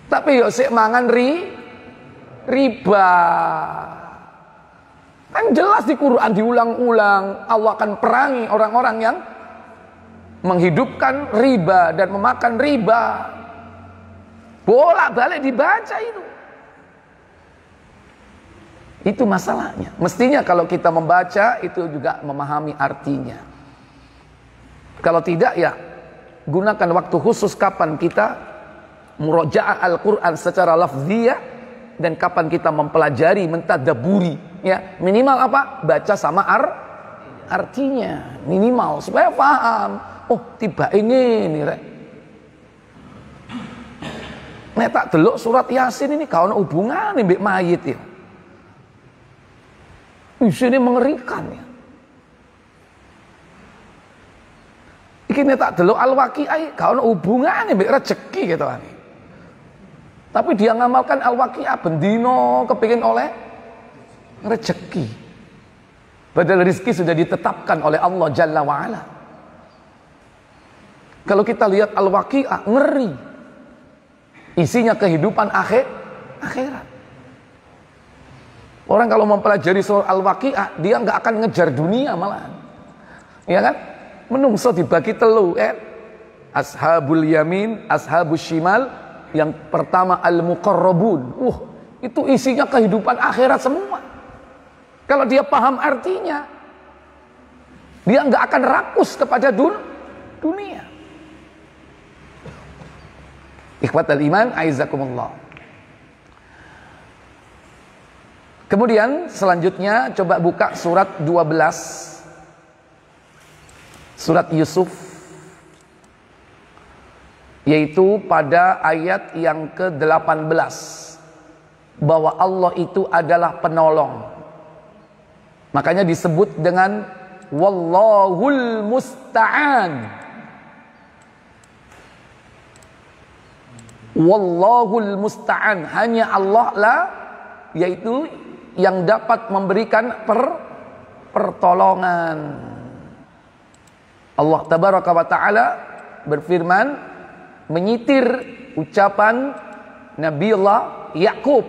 Tapi yo sik mangan riba. Kan jelas di Quran diulang-ulang Allah akan perangi orang-orang yang menghidupkan riba dan memakan riba. Bolak-balik dibaca itu. Itu masalahnya. Mestinya kalau kita membaca itu juga memahami artinya. Kalau tidak ya gunakan waktu khusus kapan kita murajaah Al-Quran secara lafziyah dan kapan kita mempelajari, mentadaburi, ya minimal apa? Baca sama artinya minimal supaya paham. Oh tiba ini nih rek. Nek tak delok surat Yasin ini gak ono hubungane mbek mayit ya. Ini mengerikan ya. Iki nek tak delok Al-Waqiah gak ono hubungane mbek rezeki gitu kan. Tapi dia ngamalkan Al-Waqiah bendino kepingin oleh rezeki. Padahal rezeki sudah ditetapkan oleh Allah Jalla wa'ala. Kalau kita lihat Al-Waqiah ngeri. Isinya kehidupan akhirat. Orang kalau mempelajari surah Al-Waqiah, dia nggak akan ngejar dunia malahan. Ya kan? Menungso dibagi telu kan? Ashabul yamin, ashabus shimal. Yang pertama al-muqarrabun. Itu isinya kehidupan akhirat semua. Kalau dia paham artinya, dia nggak akan rakus kepada dunia. Ikhwatal iman, aizakumullah. Kemudian selanjutnya coba buka surat 12, surat Yusuf, yaitu pada ayat yang ke-18, bahwa Allah itu adalah penolong. Makanya disebut dengan Wallahul Musta'an. Wallahul Musta'an, hanya Allah lah yaitu yang dapat memberikan pertolongan. Allah tabaraka wa ta'ala berfirman menyitir ucapan Nabiullah Yakub.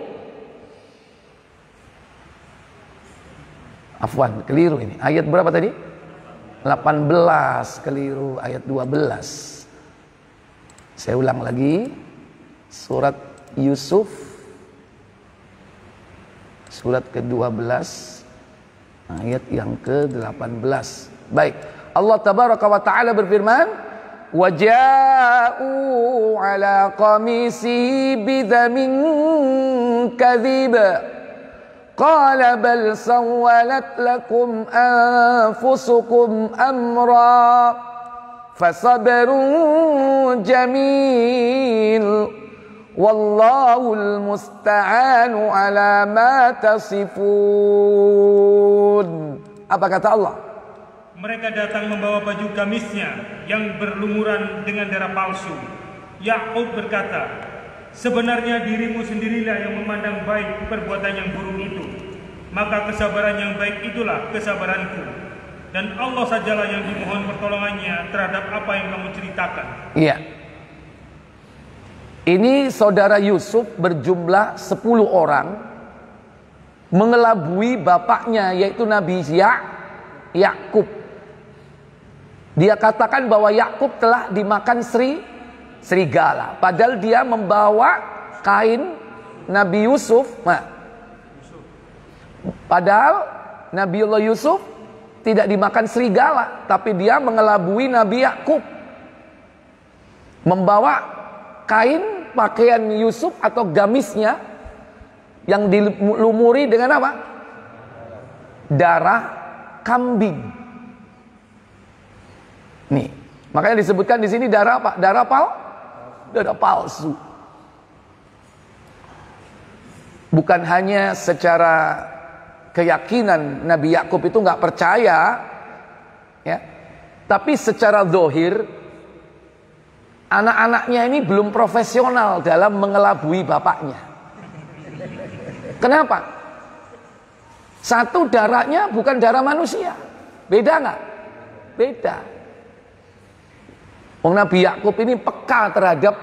Afwan, keliru ini. Ayat berapa tadi? 18, keliru, ayat 12. Saya ulang lagi. Surat Yusuf, surat ke-12, ayat yang ke-18. Baik, Allah tabaraka wa ta'ala berfirman, وَجَاءُوا عَلَى قَمِيصِهِ بِدَمٍ كَذِبٍ قَالَ بَلْ سَوَّلَتْ لَكُمْ أَنفُسُكُمْ أَمْرًا فَصَبْرٌ جَمِيلٌ Wallahul musta'anu ala ma tasifun. Apa kata Allah? Mereka datang membawa baju gamisnya yang berlumuran dengan darah palsu. Yakub berkata, sebenarnya dirimu sendirilah yang memandang baik perbuatan yang buruk itu. Maka kesabaran yang baik itulah kesabaranku. Dan Allah sajalah yang dimohon pertolongannya terhadap apa yang kamu ceritakan. Iya. Ini saudara Yusuf berjumlah 10 orang mengelabui bapaknya, yaitu Nabi Yakub. Dia katakan bahwa Yakub telah dimakan serigala, padahal dia membawa kain Nabi Yusuf. Nah, padahal Nabiullah Yusuf tidak dimakan serigala, tapi dia mengelabui Nabi Yakub, membawa kain pakaian Yusuf atau gamisnya yang dilumuri dengan apa? Darah kambing. Nih, makanya disebutkan di sini darah apa? Darah palsu. Bukan hanya secara keyakinan Nabi Yakub itu nggak percaya, ya, tapi secara zahir anak-anaknya ini belum profesional dalam mengelabui bapaknya. Kenapa? Satu, darahnya bukan darah manusia. Beda nggak? Beda. Nabi Yakub ini peka terhadap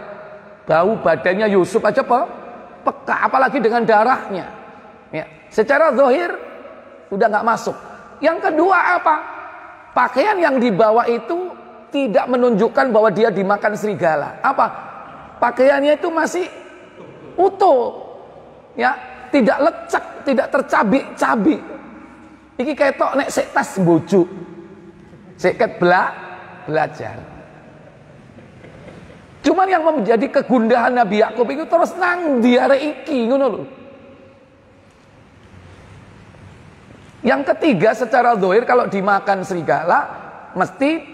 bau badannya Yusuf aja peka, apalagi dengan darahnya. Ya, secara zahir sudah nggak masuk. Yang kedua apa? Pakaian yang dibawa itu tidak menunjukkan bahwa dia dimakan serigala. Apa? Pakaiannya itu masih utuh, ya, tidak lecek, tidak tercabik-cabik. Iki ketok nek sik tas bojo, sik ket belajar. Cuman yang menjadi kegundahan Nabi Yakub itu terus nang diare iki, ngono lho. Yang ketiga, secara zahir kalau dimakan serigala mesti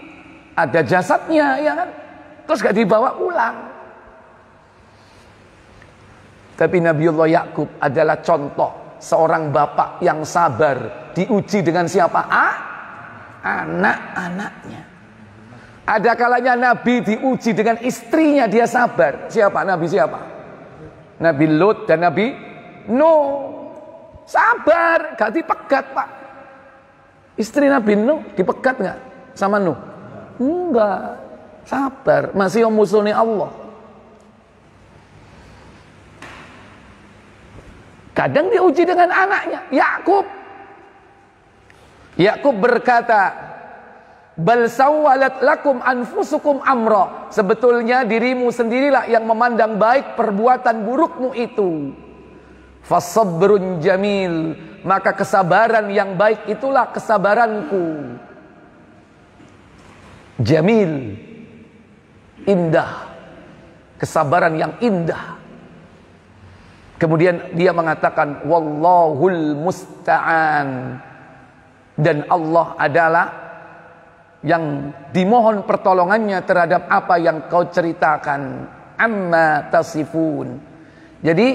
ada jasadnya, ya kan? Terus gak dibawa pulang. Tapi Nabiullah Yakub adalah contoh seorang bapak yang sabar, diuji dengan siapa? Anak-anaknya. Ada kalanya Nabi diuji dengan istrinya, dia sabar. Siapa? Nabi siapa? Nabi Lut dan Nabi Nuh. Sabar, gak dipegat, Pak. Istri Nabi Nuh dipegat gak sama Nuh? Enggak. Sabar, masih musuhnya Allah. Kadang dia uji dengan anaknya, Yakub. Yakub berkata, bal sawwalat lakum anfusukum amra. Sebetulnya dirimu sendirilah yang memandang baik perbuatan burukmu itu. Fasabrun jamil, maka kesabaran yang baik itulah kesabaranku. Jamil, indah, kesabaran yang indah. Kemudian dia mengatakan wallahul musta'an, dan Allah adalah yang dimohon pertolongannya terhadap apa yang kau ceritakan, amma tasifun. Jadi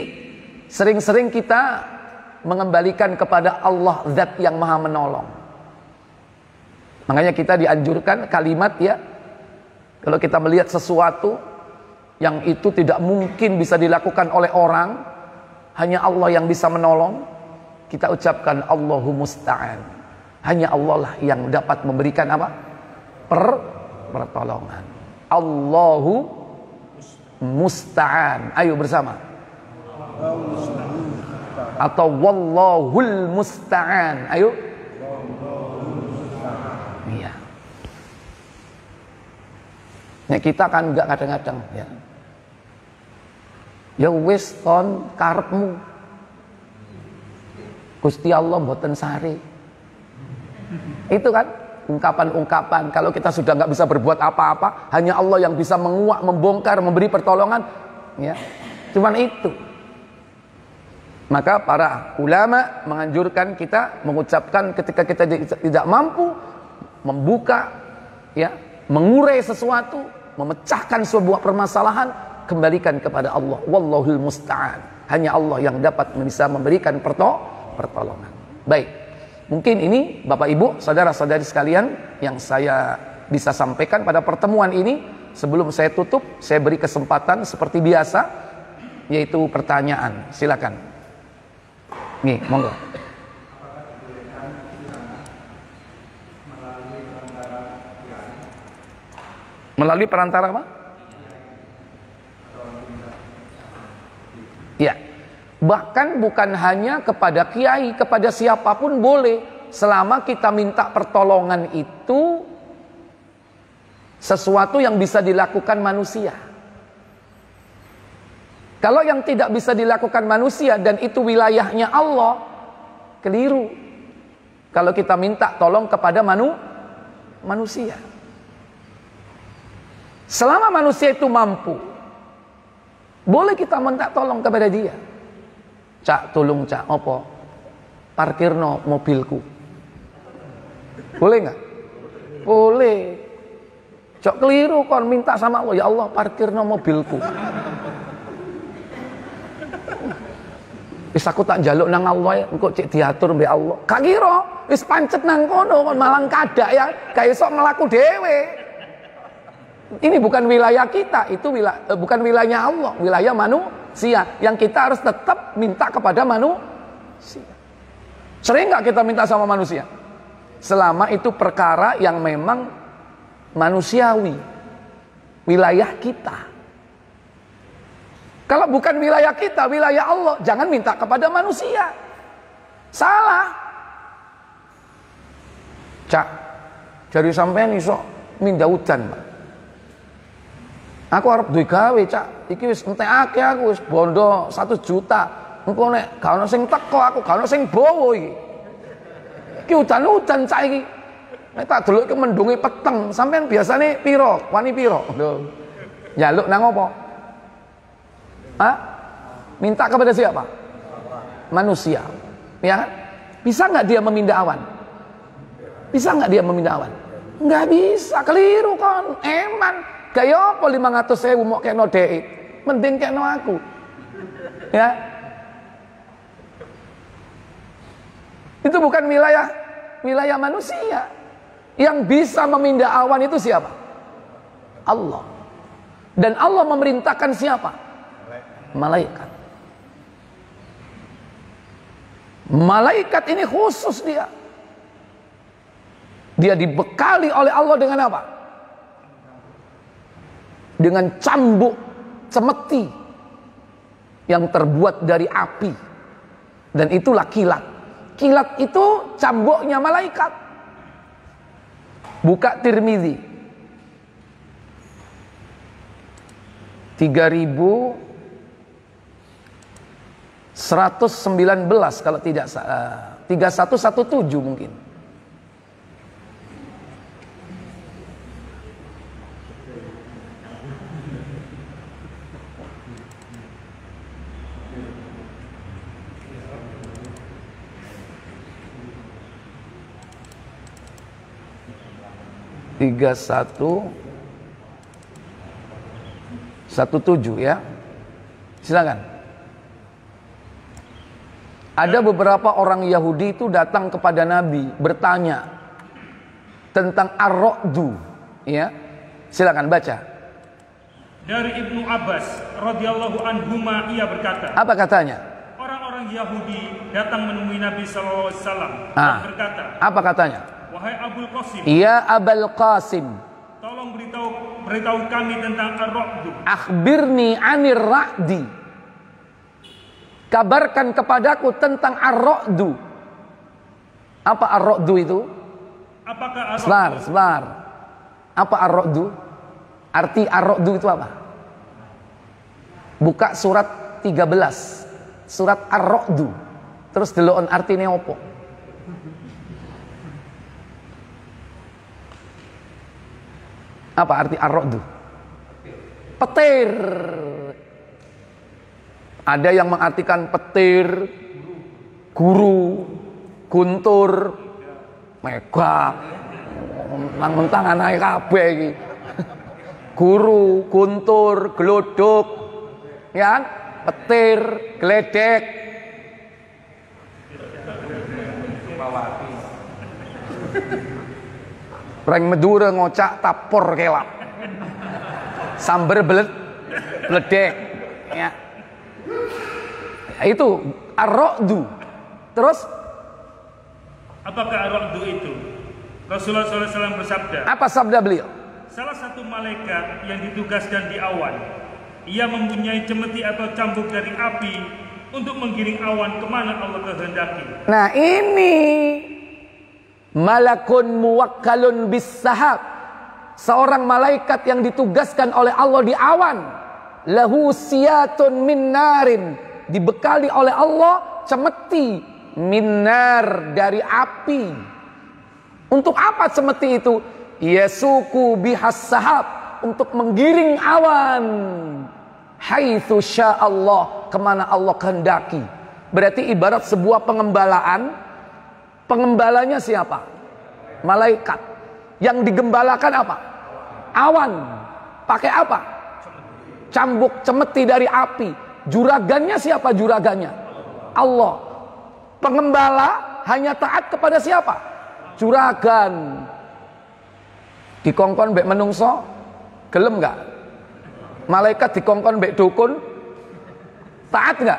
sering-sering kita mengembalikan kepada Allah zat yang maha menolong. Makanya kita dianjurkan kalimat ya, kalau kita melihat sesuatu yang itu tidak mungkin bisa dilakukan oleh orang, hanya Allah yang bisa menolong, kita ucapkan Allahu musta'an. Hanya Allah lah yang dapat memberikan apa? Pertolongan. Allahu musta'an. Ayo bersama. Atau wallahul musta'an. Ayo. Iya. Ya, kita kan enggak kadang-kadang ya. Ya wis kon karepmu. Gusti Allah mboten sare. Itu kan ungkapan-ungkapan. Kalau kita sudah nggak bisa berbuat apa-apa, hanya Allah yang bisa menguak, membongkar, memberi pertolongan. Ya, cuman itu. Maka para ulama menganjurkan kita mengucapkan ketika kita tidak mampu membuka, ya, mengurai sesuatu, memecahkan sebuah permasalahan, kembalikan kepada Allah. Wallahul musta'an. Hanya Allah yang dapat bisa memberikan pertolongan. Baik. Mungkin ini Bapak Ibu, saudara-saudari sekalian yang saya bisa sampaikan pada pertemuan ini. Sebelum saya tutup, saya beri kesempatan seperti biasa, yaitu pertanyaan. Silakan. Nih, monggo. Melalui perantara apa? Ya. Bahkan bukan hanya kepada kiai, kepada siapapun boleh, selama kita minta pertolongan itu sesuatu yang bisa dilakukan manusia. Kalau yang tidak bisa dilakukan manusia dan itu wilayahnya Allah, keliru. Kalau kita minta tolong kepada manusia. Selama manusia itu mampu, boleh kita minta tolong kepada dia. Cak, tolong cak, apa? Parkirno mobilku. Boleh nggak? Boleh. Cok keliru kon minta sama Allah, ya Allah parkirno mobilku. Wis aku tak njaluk nang Allah, engko cek diatur mbek Allah. Gak kira, wis pancet nang kono kon malang kadak ya, gak iso mlaku dhewe. Ini bukan wilayah kita, itu bukan wilayahnya Allah, wilayah manusia yang kita harus tetap minta kepada manusia. Sering nggak kita minta sama manusia? Selama itu perkara yang memang manusiawi, wilayah kita. Kalau bukan wilayah kita, wilayah Allah, jangan minta kepada manusia. Salah. Cak, dari sampean iso minta hujan, Pak. Aku harap duwe gawe, cak. Iki wis entekake aku wis bondo 1 juta. Engko nek gak ono sing teko aku gak ono sing bawa iki. Iki udan-udan cak iki. Nek tak delokke mendunge peteng, sampean biasane piro? Wani piro? Lho. Njaluk nang apa? Hah? Minta kepada siapa? Manusia. Ya kan? Bisa enggak dia memindah awan? Bisa enggak dia memindah awan? Enggak bisa, keliru kon. Eman. Gaya apa 500.000 mau kena dhek. Mending kena aku. Ya. Itu bukan wilayah manusia. Yang bisa memindah awan itu siapa? Allah. Dan Allah memerintahkan siapa? Malaikat. Malaikat ini khusus dia. Dia dibekali oleh Allah dengan apa? Dengan cambuk cemeti yang terbuat dari api, dan itulah kilat. Kilat itu cambuknya malaikat. Buka Tirmizi 3119 kalau tidak salah, 3117 mungkin. 3117 ya. Silakan. Ada beberapa orang Yahudi itu datang kepada Nabi bertanya tentang ar-ra'du, ya. Silakan baca. Dari Ibnu Abbas radhiyallahu anhuma ia berkata. Apa katanya? Orang-orang Yahudi datang menemui Nabi sallallahu alaihi wasallam dan berkata. Apa katanya? Wahai Abul Qasim. Ya Abul Qasim. Tolong beritahu kami tentang ar-ra'du. Akhbirni 'anir ra'di. Kabarkan kepadaku tentang ar-ra'du. Apa ar-ra'du itu? Apakah ar-ra'du? Sebentar. Apa ar-ra'du? Arti ar-ra'du itu apa? Buka surat 13. Surat ar-ra'du. Terus delokon artine opo? Apa arti ar-ra'du? Petir. Ada yang mengartikan petir, guru, guntur, mega, mentang-mentang anake kabeh iki. Guru, guntur, glodok, ya kan? Petir, gledek. Reng Madura ngocak tapor kelap. Samber bledek, ya. Itu ar-ra'du. Terus apakah ar-ra'du itu? Rasulullah SAW bersabda. Apa sabda beliau? Salah satu malaikat yang ditugaskan di awan, ia mempunyai cemeti atau cambuk dari api untuk menggiring awan kemana Allah kehendaki. Nah ini malakun muwakkalun bis sahab, seorang malaikat yang ditugaskan oleh Allah di awan. Lahu siyatun min narin, dibekali oleh Allah cemeti minar dari api. Untuk apa cemeti itu? Yasuku bihas sahab, untuk menggiring awan. Haitsu sya'allah, kemana Allah kehendaki. Berarti ibarat sebuah pengembalaan. Pengembalanya siapa? Malaikat. Yang digembalakan apa? Awan. Pakai apa? Cambuk cemeti dari api. Juragannya siapa juragannya? Allah. Pengembala hanya taat kepada siapa? Juragan. Dikongkon mbek menungso, gelem enggak? Malaikat dikongkon mbek dukun, taat enggak?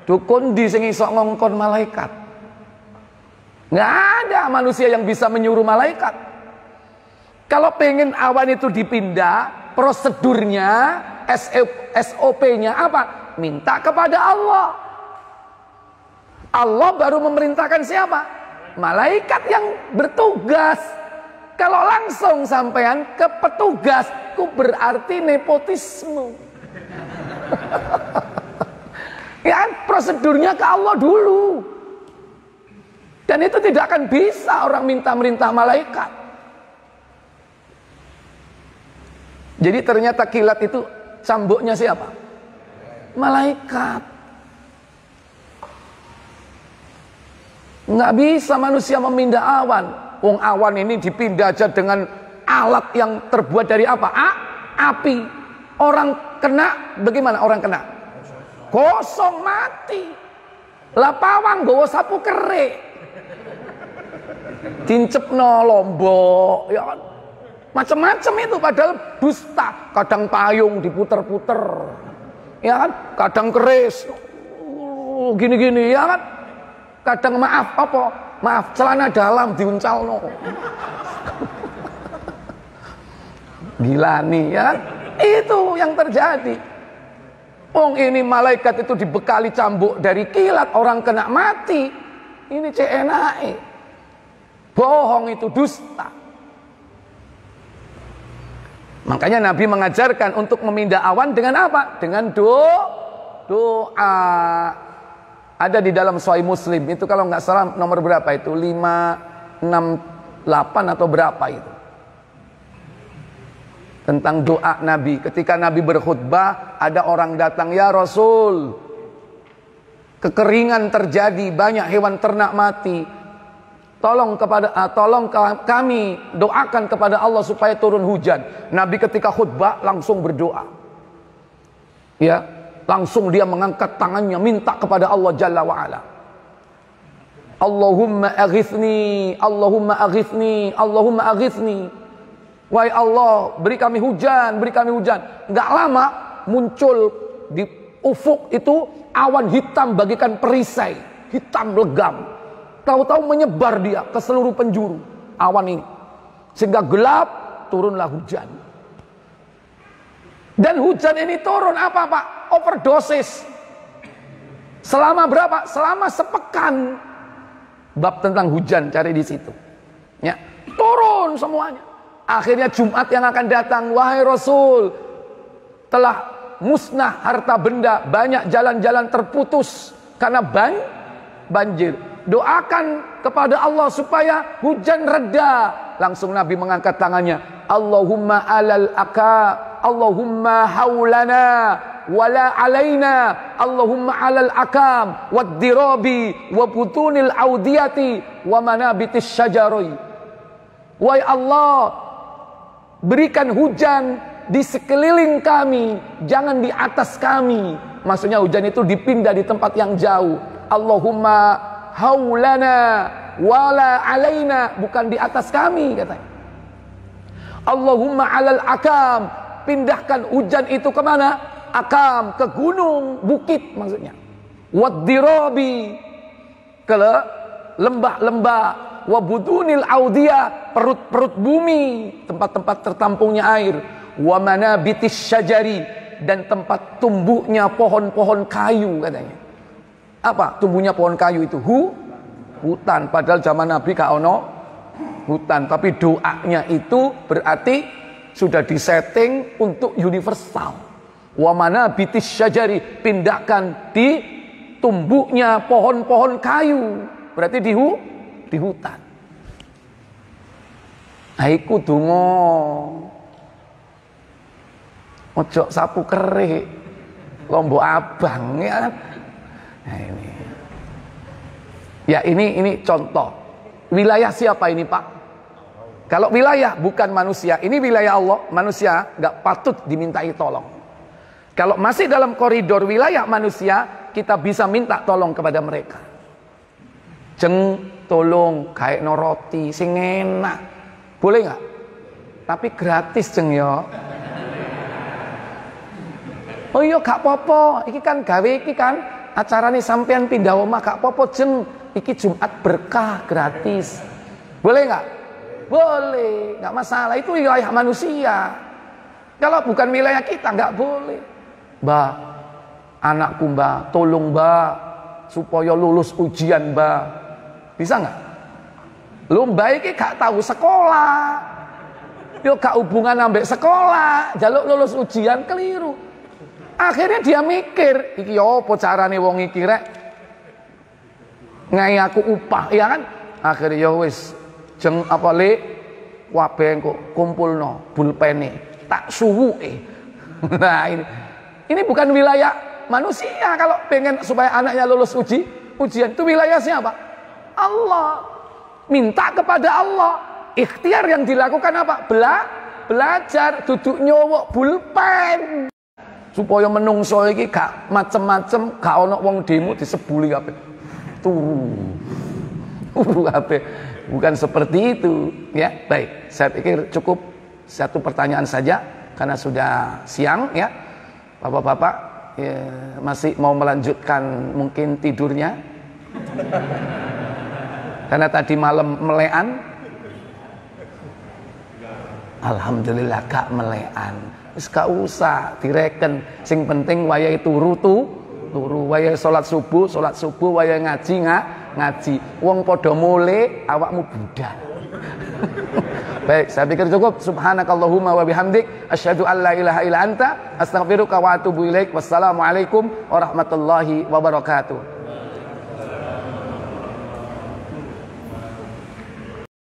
Dukun di sing iso ngongkon malaikat. Enggak ada manusia yang bisa menyuruh malaikat. Kalau pengen awan itu dipindah, prosedurnya, SOP-nya apa? Minta kepada Allah. Allah baru memerintahkan siapa? Malaikat yang bertugas. Kalau langsung sampean ke petugas, ku berarti nepotisme. Ya, prosedurnya ke Allah dulu. Dan itu tidak akan bisa orang minta merintah malaikat. Jadi ternyata kilat itu cambuknya siapa? Malaikat. Nggak bisa manusia memindah awan. Wong awan ini dipindah aja dengan alat yang terbuat dari apa? Api. Orang kena, bagaimana orang kena? Gosong mati. Lah pawang nggawa sapu kerik. Dincepno lombok, ya kan? Macam-macam itu padahal dusta. Kadang payung diputer-puter. Ya kan? Kadang keris. Gini-gini, ya kan? Kadang maaf celana dalam diuncalno. Gila nih ya. Itu yang terjadi. Ini malaikat itu dibekali cambuk dari kilat, orang kena mati. Ini CNAE. Bohong itu, dusta. Makanya Nabi mengajarkan untuk memindah awan dengan apa? Dengan doa. Ada di dalam Sahih Muslim, itu kalau nggak salah nomor berapa itu? 568 atau berapa itu? Tentang doa Nabi. Ketika Nabi berkhutbah, ada orang datang, ya Rasul, kekeringan terjadi, banyak hewan ternak mati. kami doakan kepada Allah supaya turun hujan. Nabi ketika khutbah langsung berdoa. Ya, langsung dia mengangkat tangannya minta kepada Allah Jalla wa ala. Allahumma aghithni, Allahumma aghithni, Allahumma aghithni. Wahai Allah, beri kami hujan, beri kami hujan. Enggak lama muncul di ufuk itu awan hitam bagikan perisai, hitam legam. Tahu-tahu menyebar dia ke seluruh penjuru awan ini, sehingga gelap, turunlah hujan. Dan hujan ini turun apa Pak? Overdosis. Selama berapa? Selama sepekan. Bab tentang hujan cari di situ. Ya, turun semuanya. Akhirnya Jumat yang akan datang, wahai Rasul, telah musnah harta benda, banyak jalan-jalan terputus karena banjir. Doakan kepada Allah supaya hujan reda. Langsung Nabi mengangkat tangannya. Allahumma alal aka, Allahumma haulana wala alaina, Allahumma alal akam waddirabi wa butunil audiyati wa manabitis syajaroi. Wahai Allah, berikan hujan di sekeliling kami, jangan di atas kami. Maksudnya hujan itu dipindah di tempat yang jauh. Allahumma haulana wala alaina, bukan di atas kami katanya. Allahumma alal akam, pindahkan hujan itu kemana? Akam, ke gunung, bukit maksudnya. Waddirabi, ke lembah-lembah. Wabudunil audiyah, perut-perut bumi, tempat-tempat tertampungnya air. Wa manabitis syajari, dan tempat tumbuhnya pohon-pohon kayu katanya. Apa tumbuhnya pohon kayu itu? Hutan. Padahal zaman Nabi gak ono hutan, tapi doanya itu berarti sudah disetting untuk universal. Wa manabitis syajari, pindahkan di tumbuhnya pohon-pohon kayu, berarti di hutan. Aiku donga ojo sapu kerik Lombok Abang ya. Nah, ini contoh. Wilayah siapa ini Pak? Kalau wilayah bukan manusia, ini wilayah Allah, manusia nggak patut dimintai tolong. Kalau masih dalam koridor wilayah manusia, kita bisa minta tolong kepada mereka. Jeng tolong kayak no roti sing enak, boleh nggak? Tapi gratis jeng yo. Oh iya gak popo, iki kan gawe iki kan acarane sampean pindah omah gak popo jeng, iki Jumat berkah gratis. Boleh nggak? Boleh, nggak masalah, itu wilayah manusia. Kalau bukan wilayah kita nggak boleh. Mbak, anakku Mbak, tolong Mbak supaya lulus ujian Mbak. Bisa nggak? Lu Mbak iki gak tahu sekolah, yo gak hubungan ambek sekolah, jaluk lulus ujian keliru. Akhirnya dia mikir, iki opo carane wong iki rek ngai aku upah, ya kan? Akhirnya ya wis jeng apa le wabeng kok kumpulno pulpene tak suwuke. Nah ini bukan wilayah manusia. Kalau pengen supaya anaknya lulus ujian itu wilayah siapa? Allah. Minta kepada Allah. Ikhtiar yang dilakukan apa? Belajar, duduk nyowok pulpen supaya menungso iki gak macem-macem, gak ono wong demo disebuli kabeh. Turu kabeh. Bukan seperti itu, ya. Baik, saya pikir cukup satu pertanyaan saja karena sudah siang, ya. Bapak-bapak ya, masih mau melanjutkan mungkin tidurnya? Karena tadi malam melean. Alhamdulillah gak melean. Wis gak usah direken. Sing penting wayahe turu wayahe salat subuh, wayahe ngaji. Wong padha mule, awakmu budal. Baik, saya pikir cukup. Subhanakallahumma wa bihamdik asyhadu an la ilaha illa anta astaghfiruka wa atubu ilaik. Wassalamualaikum warahmatullahi wabarakatuh.